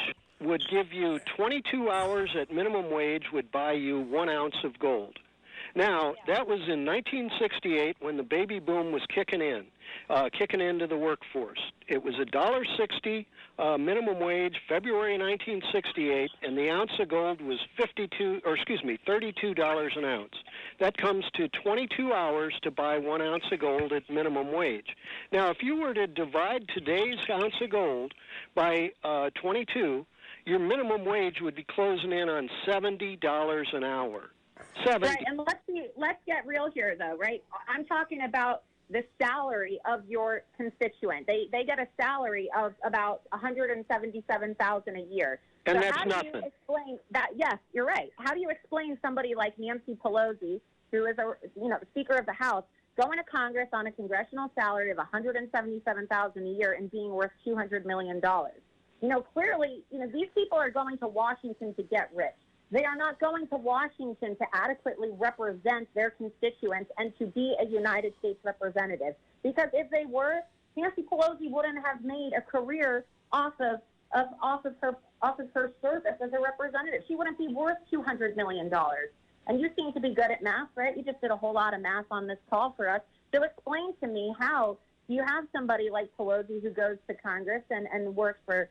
would give you 22 hours at minimum wage would buy you 1 ounce of gold. Now, that was in 1968 when the baby boom was kicking into the workforce. It was $1.60 minimum wage, February 1968, and the ounce of gold was $32 an ounce. That comes to 22 hours to buy 1 ounce of gold at minimum wage. Now, if you were to divide today's ounce of gold by 22, your minimum wage would be closing in on $70 an hour. Right, and let's get real here, though, right? I'm talking about the salary of your constituent. They get a salary of about $177,000 a year. And so that's how do nothing. You explain that? Yes, you're right. How do you explain somebody like Nancy Pelosi, who is the Speaker of the House, going to Congress on a congressional salary of $177,000 a year and being worth $200 million? Clearly, these people are going to Washington to get rich. They are not going to Washington to adequately represent their constituents and to be a United States representative. Because if they were, Nancy Pelosi wouldn't have made a career off of her service as a representative. She wouldn't be worth $200 million. And you seem to be good at math, right? You just did a whole lot of math on this call for us. So explain to me how you have somebody like Pelosi who goes to Congress and works for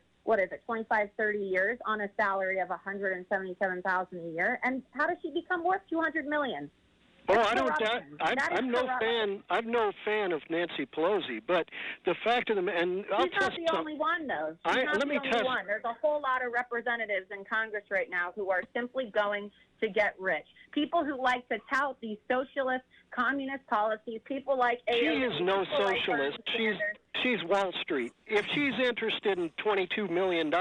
25, 30 years on a salary of $177,000 a year, and how does she become worth $200 million? Oh, I don't. I'm no fan. I'm no fan of Nancy Pelosi, but the fact of the matter, and I'll she's not the only one, though. She's not the only one. There's a whole lot of representatives in Congress right now who are simply going to get rich. People who like to tout these socialist, communist policies. People like AOC. She is no socialist. She's Wall Street. If she's interested in $22 million,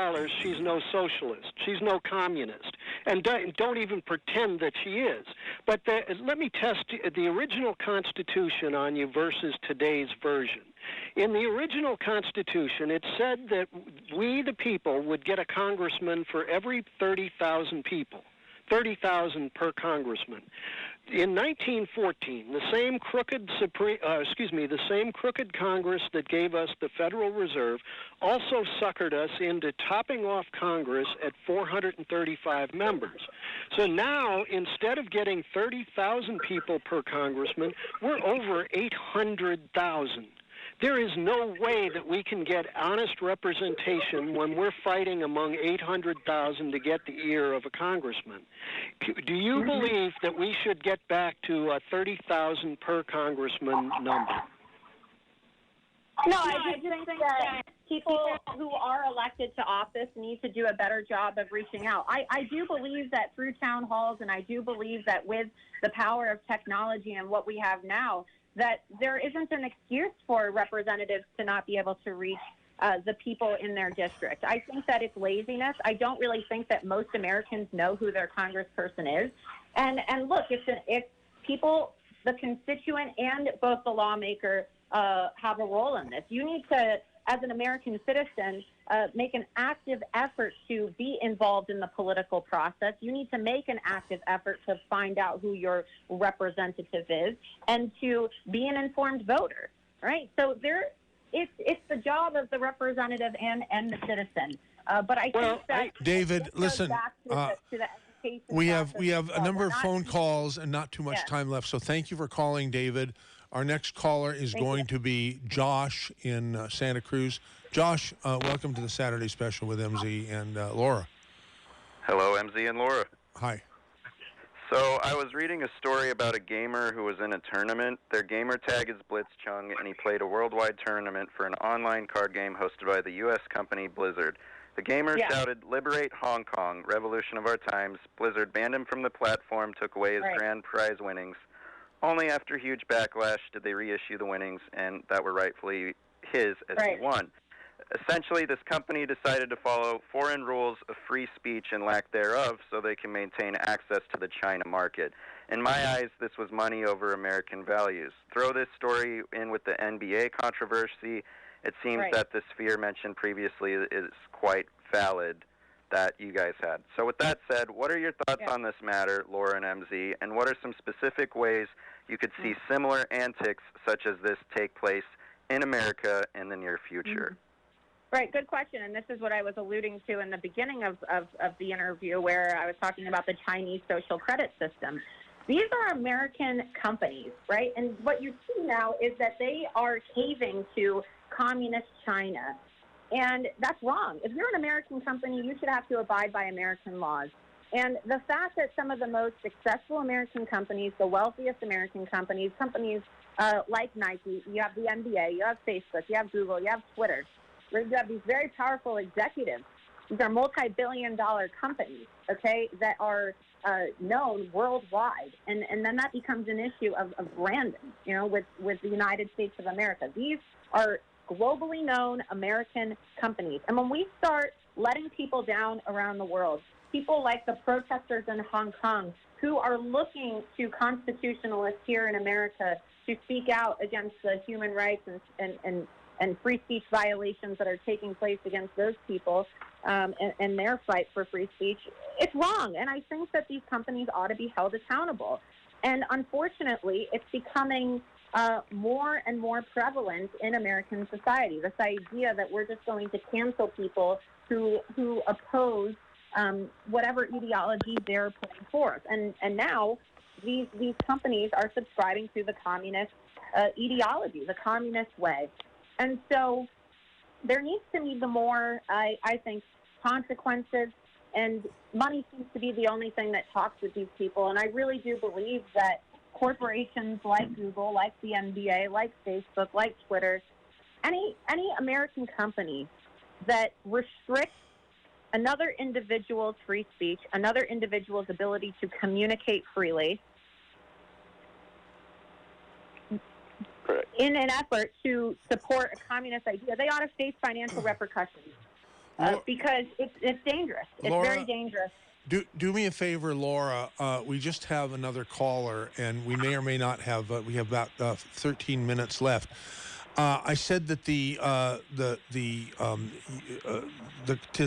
she's no socialist. She's no communist. And don't even pretend that she is. But let me test the original Constitution on you versus today's version. In the original Constitution, it said that we, the people, would get a congressman for every 30,000 people. 30,000 per congressman. In 1914, the same crooked Congress that gave us the Federal Reserve also suckered us into topping off Congress at 435 members. So now, instead of getting 30,000 people per congressman, we're over 800,000. There is no way that we can get honest representation when we're fighting among 800,000 to get the ear of a congressman. Do you believe that we should get back to a 30,000 per congressman number? No, I just think that people who are elected to office need to do a better job of reaching out. I do believe that through town halls, and I do believe that with the power of technology and what we have now, that there isn't an excuse for representatives to not be able to reach the people in their district. I think that it's laziness. I don't really think that most Americans know who their congressperson is. And look, if people, the constituent and both the lawmaker have a role in this, you need to, as an American citizen, make an active effort to be involved in the political process. You need to make an active effort to find out who your representative is and to be an informed voter, right? So it's the job of the representative and the citizen. But I think that David, listen. To the we have a number of phone calls and not too much time left. So thank you for calling, David. Our next caller is going to be Josh in Santa Cruz. Josh, welcome to the Saturday Special with MZ and Laura. Hello, MZ and Laura. Hi. So I was reading a story about a gamer who was in a tournament. Their gamer tag is Blitzchung, and he played a worldwide tournament for an online card game hosted by the U.S. company Blizzard. The gamer shouted, "Liberate Hong Kong, revolution of our times." Blizzard banned him from the platform, took away his grand prize winnings. Only after huge backlash did they reissue the winnings, and that were rightfully his as he won. Essentially, this company decided to follow foreign rules of free speech and lack thereof so they can maintain access to the China market. In my eyes, this was money over American values. Throw this story in with the NBA controversy. It seems that this fear mentioned previously is quite valid that you guys had. So with that said, what are your thoughts on this matter, Laura and MZ, and what are some specific ways you could see similar antics such as this take place in America in the near future? Right, good question, and this is what I was alluding to in the beginning of the interview where I was talking about the Chinese social credit system. These are American companies, right? And what you see now is that they are caving to communist China. And that's wrong. If you're an American company, you should have to abide by American laws. And the fact that some of the most successful American companies, the wealthiest American companies like Nike, you have the NBA, you have Facebook, you have Google, you have Twitter, you have these very powerful executives. These are multi-billion-dollar companies, okay, that are known worldwide. And then that becomes an issue of branding, with the United States of America. These are globally known American companies. And when we start letting people down around the world, people like the protesters in Hong Kong who are looking to constitutionalists here in America to speak out against the human rights and free speech violations that are taking place against those people and their fight for free speech, it's wrong. And I think that these companies ought to be held accountable. And unfortunately, it's becoming more and more prevalent in American society, this idea that we're just going to cancel people who oppose whatever ideology they're putting forth. And now these companies are subscribing to the communist ideology, the communist way. And so there needs to be the more, I think, consequences, and money seems to be the only thing that talks with these people. And I really do believe that corporations like Google, like the NBA, like Facebook, like Twitter, any American company that restricts another individual's free speech, another individual's ability to communicate freely, in an effort to support a communist idea, they ought to face financial repercussions because it's dangerous. It's Laura, very dangerous. Do me a favor, Laura. We just have another caller, and we may or may not have. We have about 13 minutes left. I said that the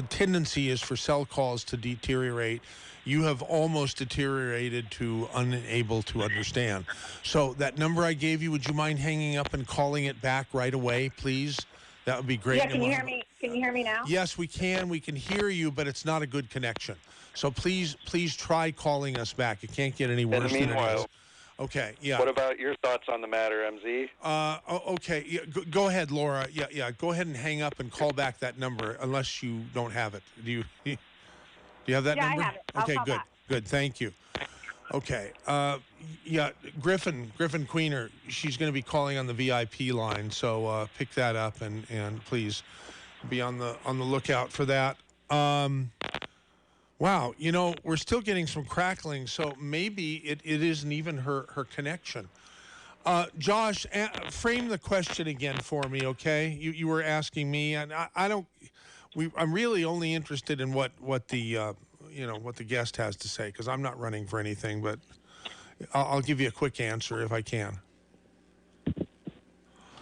tendency is for cell calls to deteriorate. You have almost deteriorated to unable to understand. So that number I gave you, would you mind hanging up and calling it back right away, please? That would be great. Yeah, can you hear me? Can you hear me now? Yes, we can. We can hear you, but it's not a good connection. So please try calling us back. It can't get any worse than it is. Okay, yeah. What about your thoughts on the matter, MZ? Okay, yeah, go ahead, Laura. Yeah, go ahead and hang up and call back that number, unless you don't have it. Do you have that number? Yeah, I have it. I'll Okay, call good, back. good. Thank you. Okay, Griffin Queener, she's going to be calling on the VIP line, so pick that up and please be on the lookout for that. Wow, we're still getting some crackling, so maybe it isn't even her connection. Josh, frame the question again for me, okay? You were asking me, and I'm really only interested in what the guest has to say, because I'm not running for anything, but I'll give you a quick answer if I can.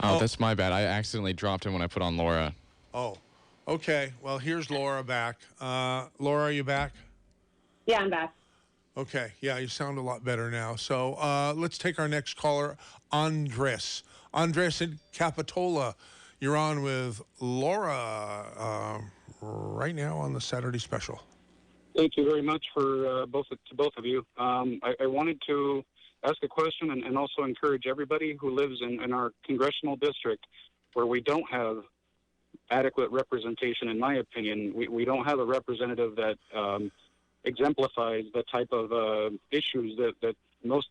Oh, that's my bad. I accidentally dropped him when I put on Laura. Oh, okay. Well, here's Laura back. Laura, are you back? Yeah, I'm back. Okay. Yeah, you sound a lot better now. So let's take our next caller, Andres. Andres in Capitola. You're on with Laura right now on the Saturday Special. Thank you very much for both of you. I wanted to ask a question and also encourage everybody who lives in our congressional district where we don't have adequate representation, in my opinion. We don't have a representative that exemplifies the type of issues that most,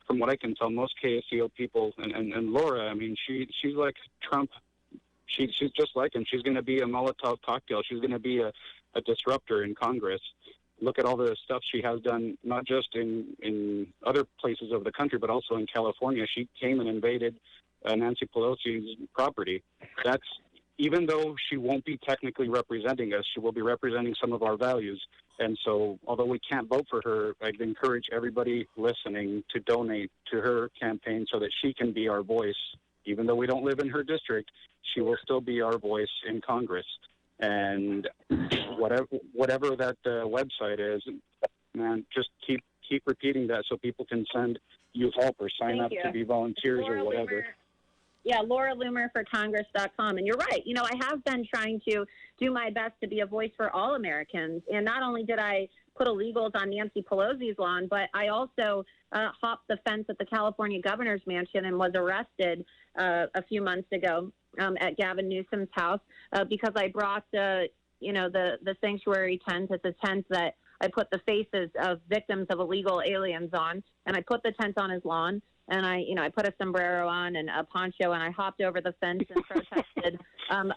from what I can tell, most KSCO people, and Laura, I mean, she's like Trump. She's just like him. She's going to be a Molotov cocktail. She's going to be a disruptor in Congress. Look at all the stuff she has done, not just in other places of the country, but also in California. She came and invaded Nancy Pelosi's property. That's, even though she won't be technically representing us, she will be representing some of our values. And so, although we can't vote for her, I'd encourage everybody listening to donate to her campaign so that she can be our voice. Even though we don't live in her district, she will still be our voice in Congress. And whatever that website is, man, just keep repeating that so people can send you help or sign up to be volunteers or whatever. Yeah, Laura Loomer for Congress.com. And you're right. You know, I have been trying to do my best to be a voice for all Americans. And not only did I put illegals on Nancy Pelosi's lawn, but I also hopped the fence at the California governor's mansion and was arrested a few months ago at Gavin Newsom's house because I brought, you know, the sanctuary tent. It's a tent that I put the faces of victims of illegal aliens on, and I put the tent on his lawn. And I put a sombrero on and a poncho, and I hopped over the fence and protested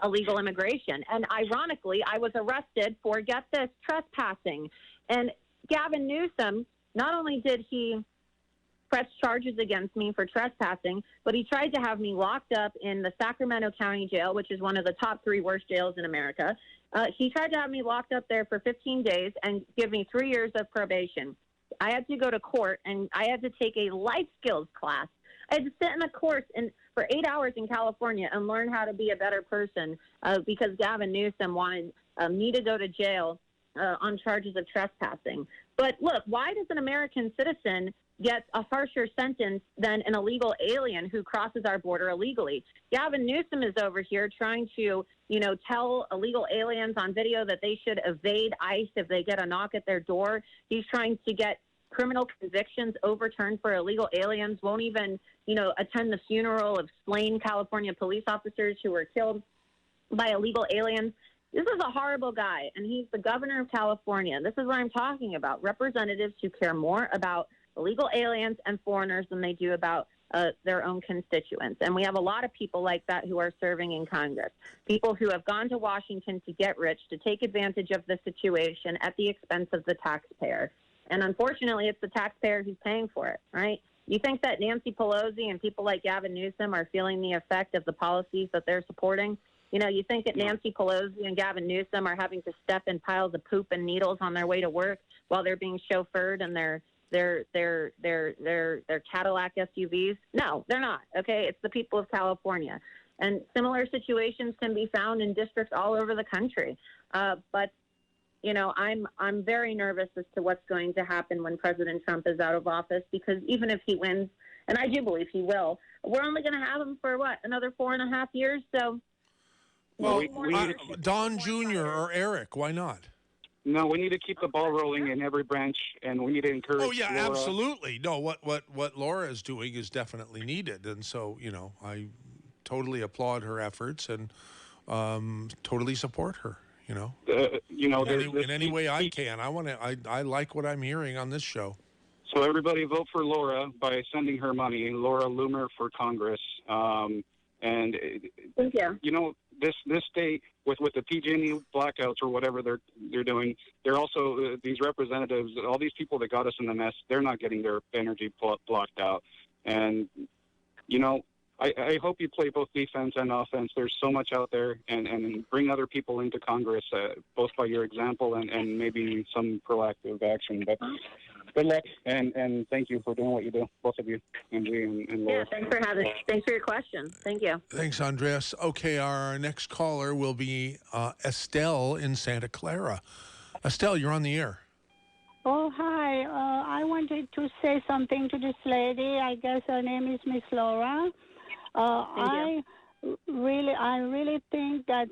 illegal immigration. And ironically, I was arrested for, get this, trespassing. And Gavin Newsom, not only did he press charges against me for trespassing, but he tried to have me locked up in the Sacramento County Jail, which is one of the top 3 worst jails in America. He tried to have me locked up there for 15 days and give me 3 years of probation. I had to go to court, and I had to take a life skills class. I had to sit in a course for 8 hours in California and learn how to be a better person because Gavin Newsom wanted me to go to jail on charges of trespassing. But look, why does an American citizen get a harsher sentence than an illegal alien who crosses our border illegally? Gavin Newsom is over here trying to, tell illegal aliens on video that they should evade ICE if they get a knock at their door. He's trying to get criminal convictions overturned for illegal aliens, won't even, attend the funeral of slain California police officers who were killed by illegal aliens. This is a horrible guy, and he's the governor of California. This is what I'm talking about. Representatives who care more about illegal aliens and foreigners than they do about their own constituents. And we have a lot of people like that who are serving in Congress, people who have gone to Washington to get rich, to take advantage of the situation at the expense of the taxpayer. And unfortunately, it's the taxpayer who's paying for it, right? You think that Nancy Pelosi and people like Gavin Newsom are feeling the effect of the policies that they're supporting? You think that Nancy Pelosi and Gavin Newsom are having to step in piles of poop and needles on their way to work while they're being chauffeured in their Cadillac SUVs? No, they're not. Okay, it's the people of California, and similar situations can be found in districts all over the country. But I'm very nervous as to what's going to happen when President Trump is out of office, because even if he wins, and I do believe he will, we're only going to have him for another 4.5 years. So, well, Don Jr. or Eric, why not? No, we need to keep the ball rolling in every branch, and we need to encourage. Oh yeah, Laura. Absolutely. No, what Laura is doing is definitely needed, and so I totally applaud her efforts and totally support her. In any way I can. I like what I'm hearing on this show. So everybody vote for Laura by sending her money. Laura Loomer for Congress. And thank you. This state with the PG&E blackouts or whatever they're doing, they're also these representatives, all these people that got us in the mess. They're not getting their energy blocked out, and I hope you play both defense and offense. There's so much out there, and bring other people into Congress, both by your example and maybe some proactive action. But good luck, and thank you for doing what you do, both of you, Angie and Laura. Yeah, thanks for your question. Thank you. Thanks, Andres. Okay, our next caller will be Estelle in Santa Clara. Estelle, you're on the air. Oh, hi. I wanted to say something to this lady. I guess her name is Miss Laura. I really think that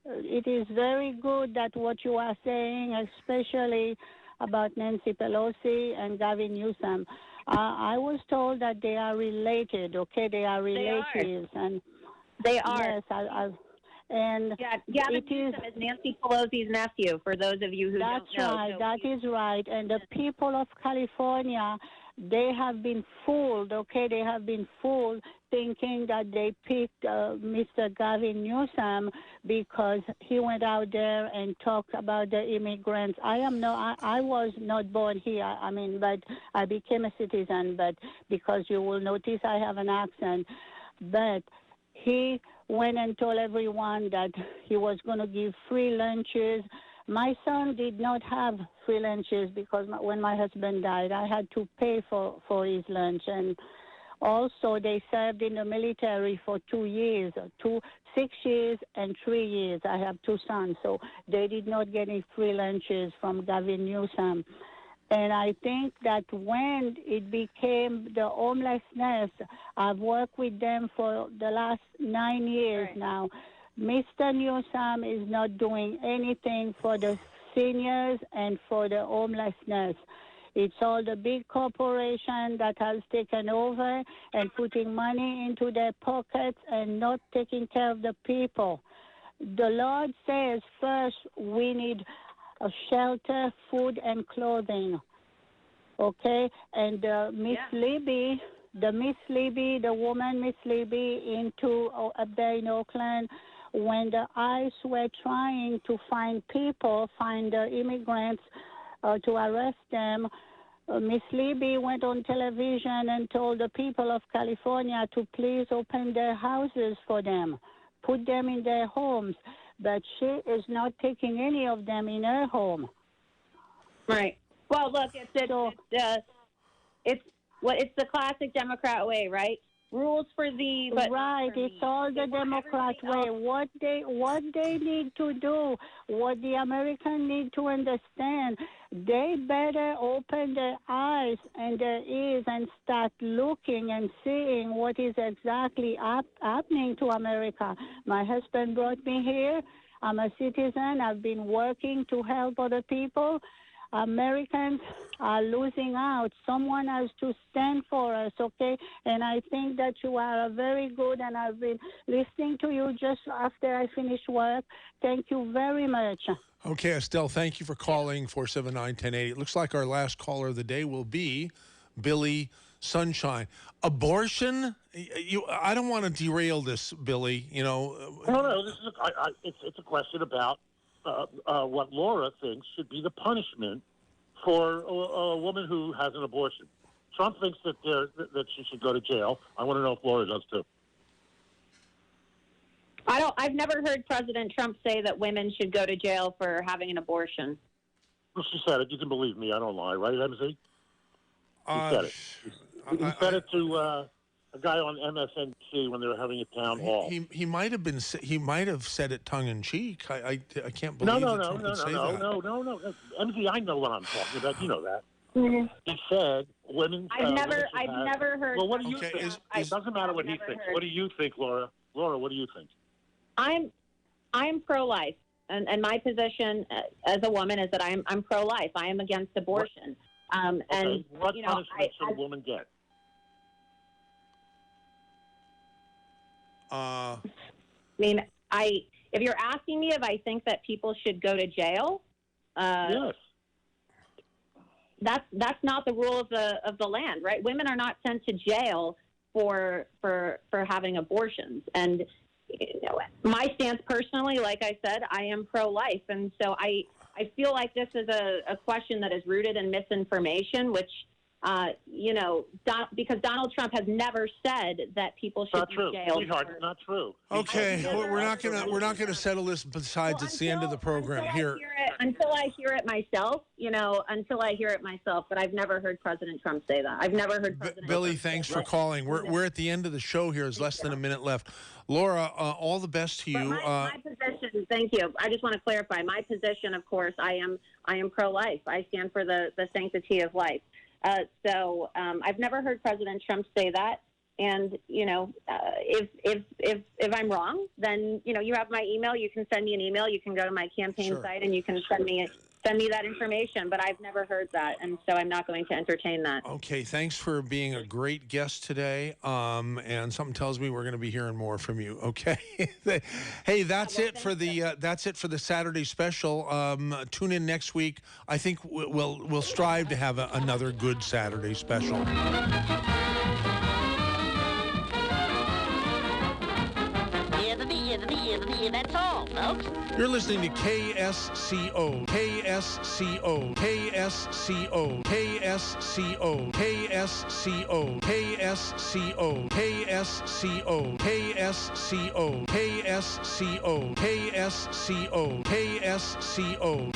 it is very good that what you are saying, especially about Nancy Pelosi and Gavin Newsom. I was told that they are related. Okay, they are relatives, and they are. Yes, and Gavin Newsom is Nancy Pelosi's nephew. For those of you who don't know, that's right. That is right. And the people of California, they have been fooled. Okay, they have been fooled, thinking that they picked Mr. Gavin Newsom because he went out there and talked about the immigrants. I was not born here. But I became a citizen. But because you will notice I have an accent. But he went and told everyone that he was going to give free lunches. My son did not have free lunches because when my husband died, I had to pay for his lunch. And also, they served in the military for 2 years, 6 years and 3 years. I have 2 sons, so they did not get any free lunches from Gavin Newsom. And I think that when it became the homelessness, I've worked with them for the last 9 years now. Mr. Newsom is not doing anything for the seniors and for the homelessness. It's all the big corporation that has taken over and putting money into their pockets and not taking care of the people. The Lord says first we need a shelter, food, and clothing. Okay? And Miss Libby, the woman Miss Libby up there in Oakland, when the ICE were trying to find the immigrants to arrest them, Miss Libby went on television and told the people of California to please open their houses for them, put them in their homes. But she is not taking any of them in her home. Right. Well, look, it's the classic Democrat way, right? Rules for thee, but right. It's all the Democrat way. What they need to do, what the Americans need to understand, they better open their eyes and their ears and start looking and seeing what is exactly happening to America. My husband brought me here. I'm a citizen. I've been working to help other people. Americans are losing out. Someone has to stand for us, okay? And I think that you are very good, and I've been listening to you just after I finished work. Thank you very much. Okay, Estelle, thank you for calling 479-1080. It looks like our last caller of the day will be Billy Sunshine. Abortion? I don't want to derail this, Billy. No. This is it's a question about what Laura thinks should be the punishment for a woman who has an abortion. Trump thinks that she should go to jail. I want to know if Laura does too. I've never heard President Trump say that women should go to jail for having an abortion. Well, she said it. You can believe me. I don't lie, right, MZ? He said it. He said it to a guy on MSNBC when they were having a town hall. He might have been. He might have said it tongue in cheek. I can't believe that Trump would say that. No. MZ, I know what I'm talking about. You know that. Mm-hmm. He said women. I've never heard. Well, what do you think? It doesn't matter what he thinks. What do you think, Laura? Laura, what do you think? I'm pro-life, and my position as a woman is that I'm pro-life. I am against abortion. And what punishment should a woman get? If you're asking me if I think that people should go to jail, yes. That's not the rule of the land, right? Women are not sent to jail for having abortions. And my stance personally, like I said, I am pro-life, and so I feel like this is a question that is rooted in misinformation, which because Donald Trump has never said that people should be jailed. Sweetheart, it's not true. Okay, we're not gonna settle this. Besides, it's the end of the program here. Until I hear it myself, but I've never heard President Trump say that. I've never heard President Billy, Trump thanks for calling. We're at the end of the show here. There's less than a minute left. Laura, all the best to you. My position, thank you. I just want to clarify my position. Of course, I am pro-life. I stand for the sanctity of life. So I've never heard President Trump say that. And if I'm wrong, then you have my email. You can send me an email. You can go to my campaign site and you can send me that information. But I've never heard that, and so I'm not going to entertain that. Okay, thanks for being a great guest today. And something tells me we're going to be hearing more from you. Okay, hey, that's it for the Saturday special. Tune in next week. I think we'll strive to have another good Saturday special. That's all, folks. You're listening to KSCO, KSCO, KSCO, KSCO, KSCO, KSCO, KSCO, KSCO, KSCO, KSCO, KSCO.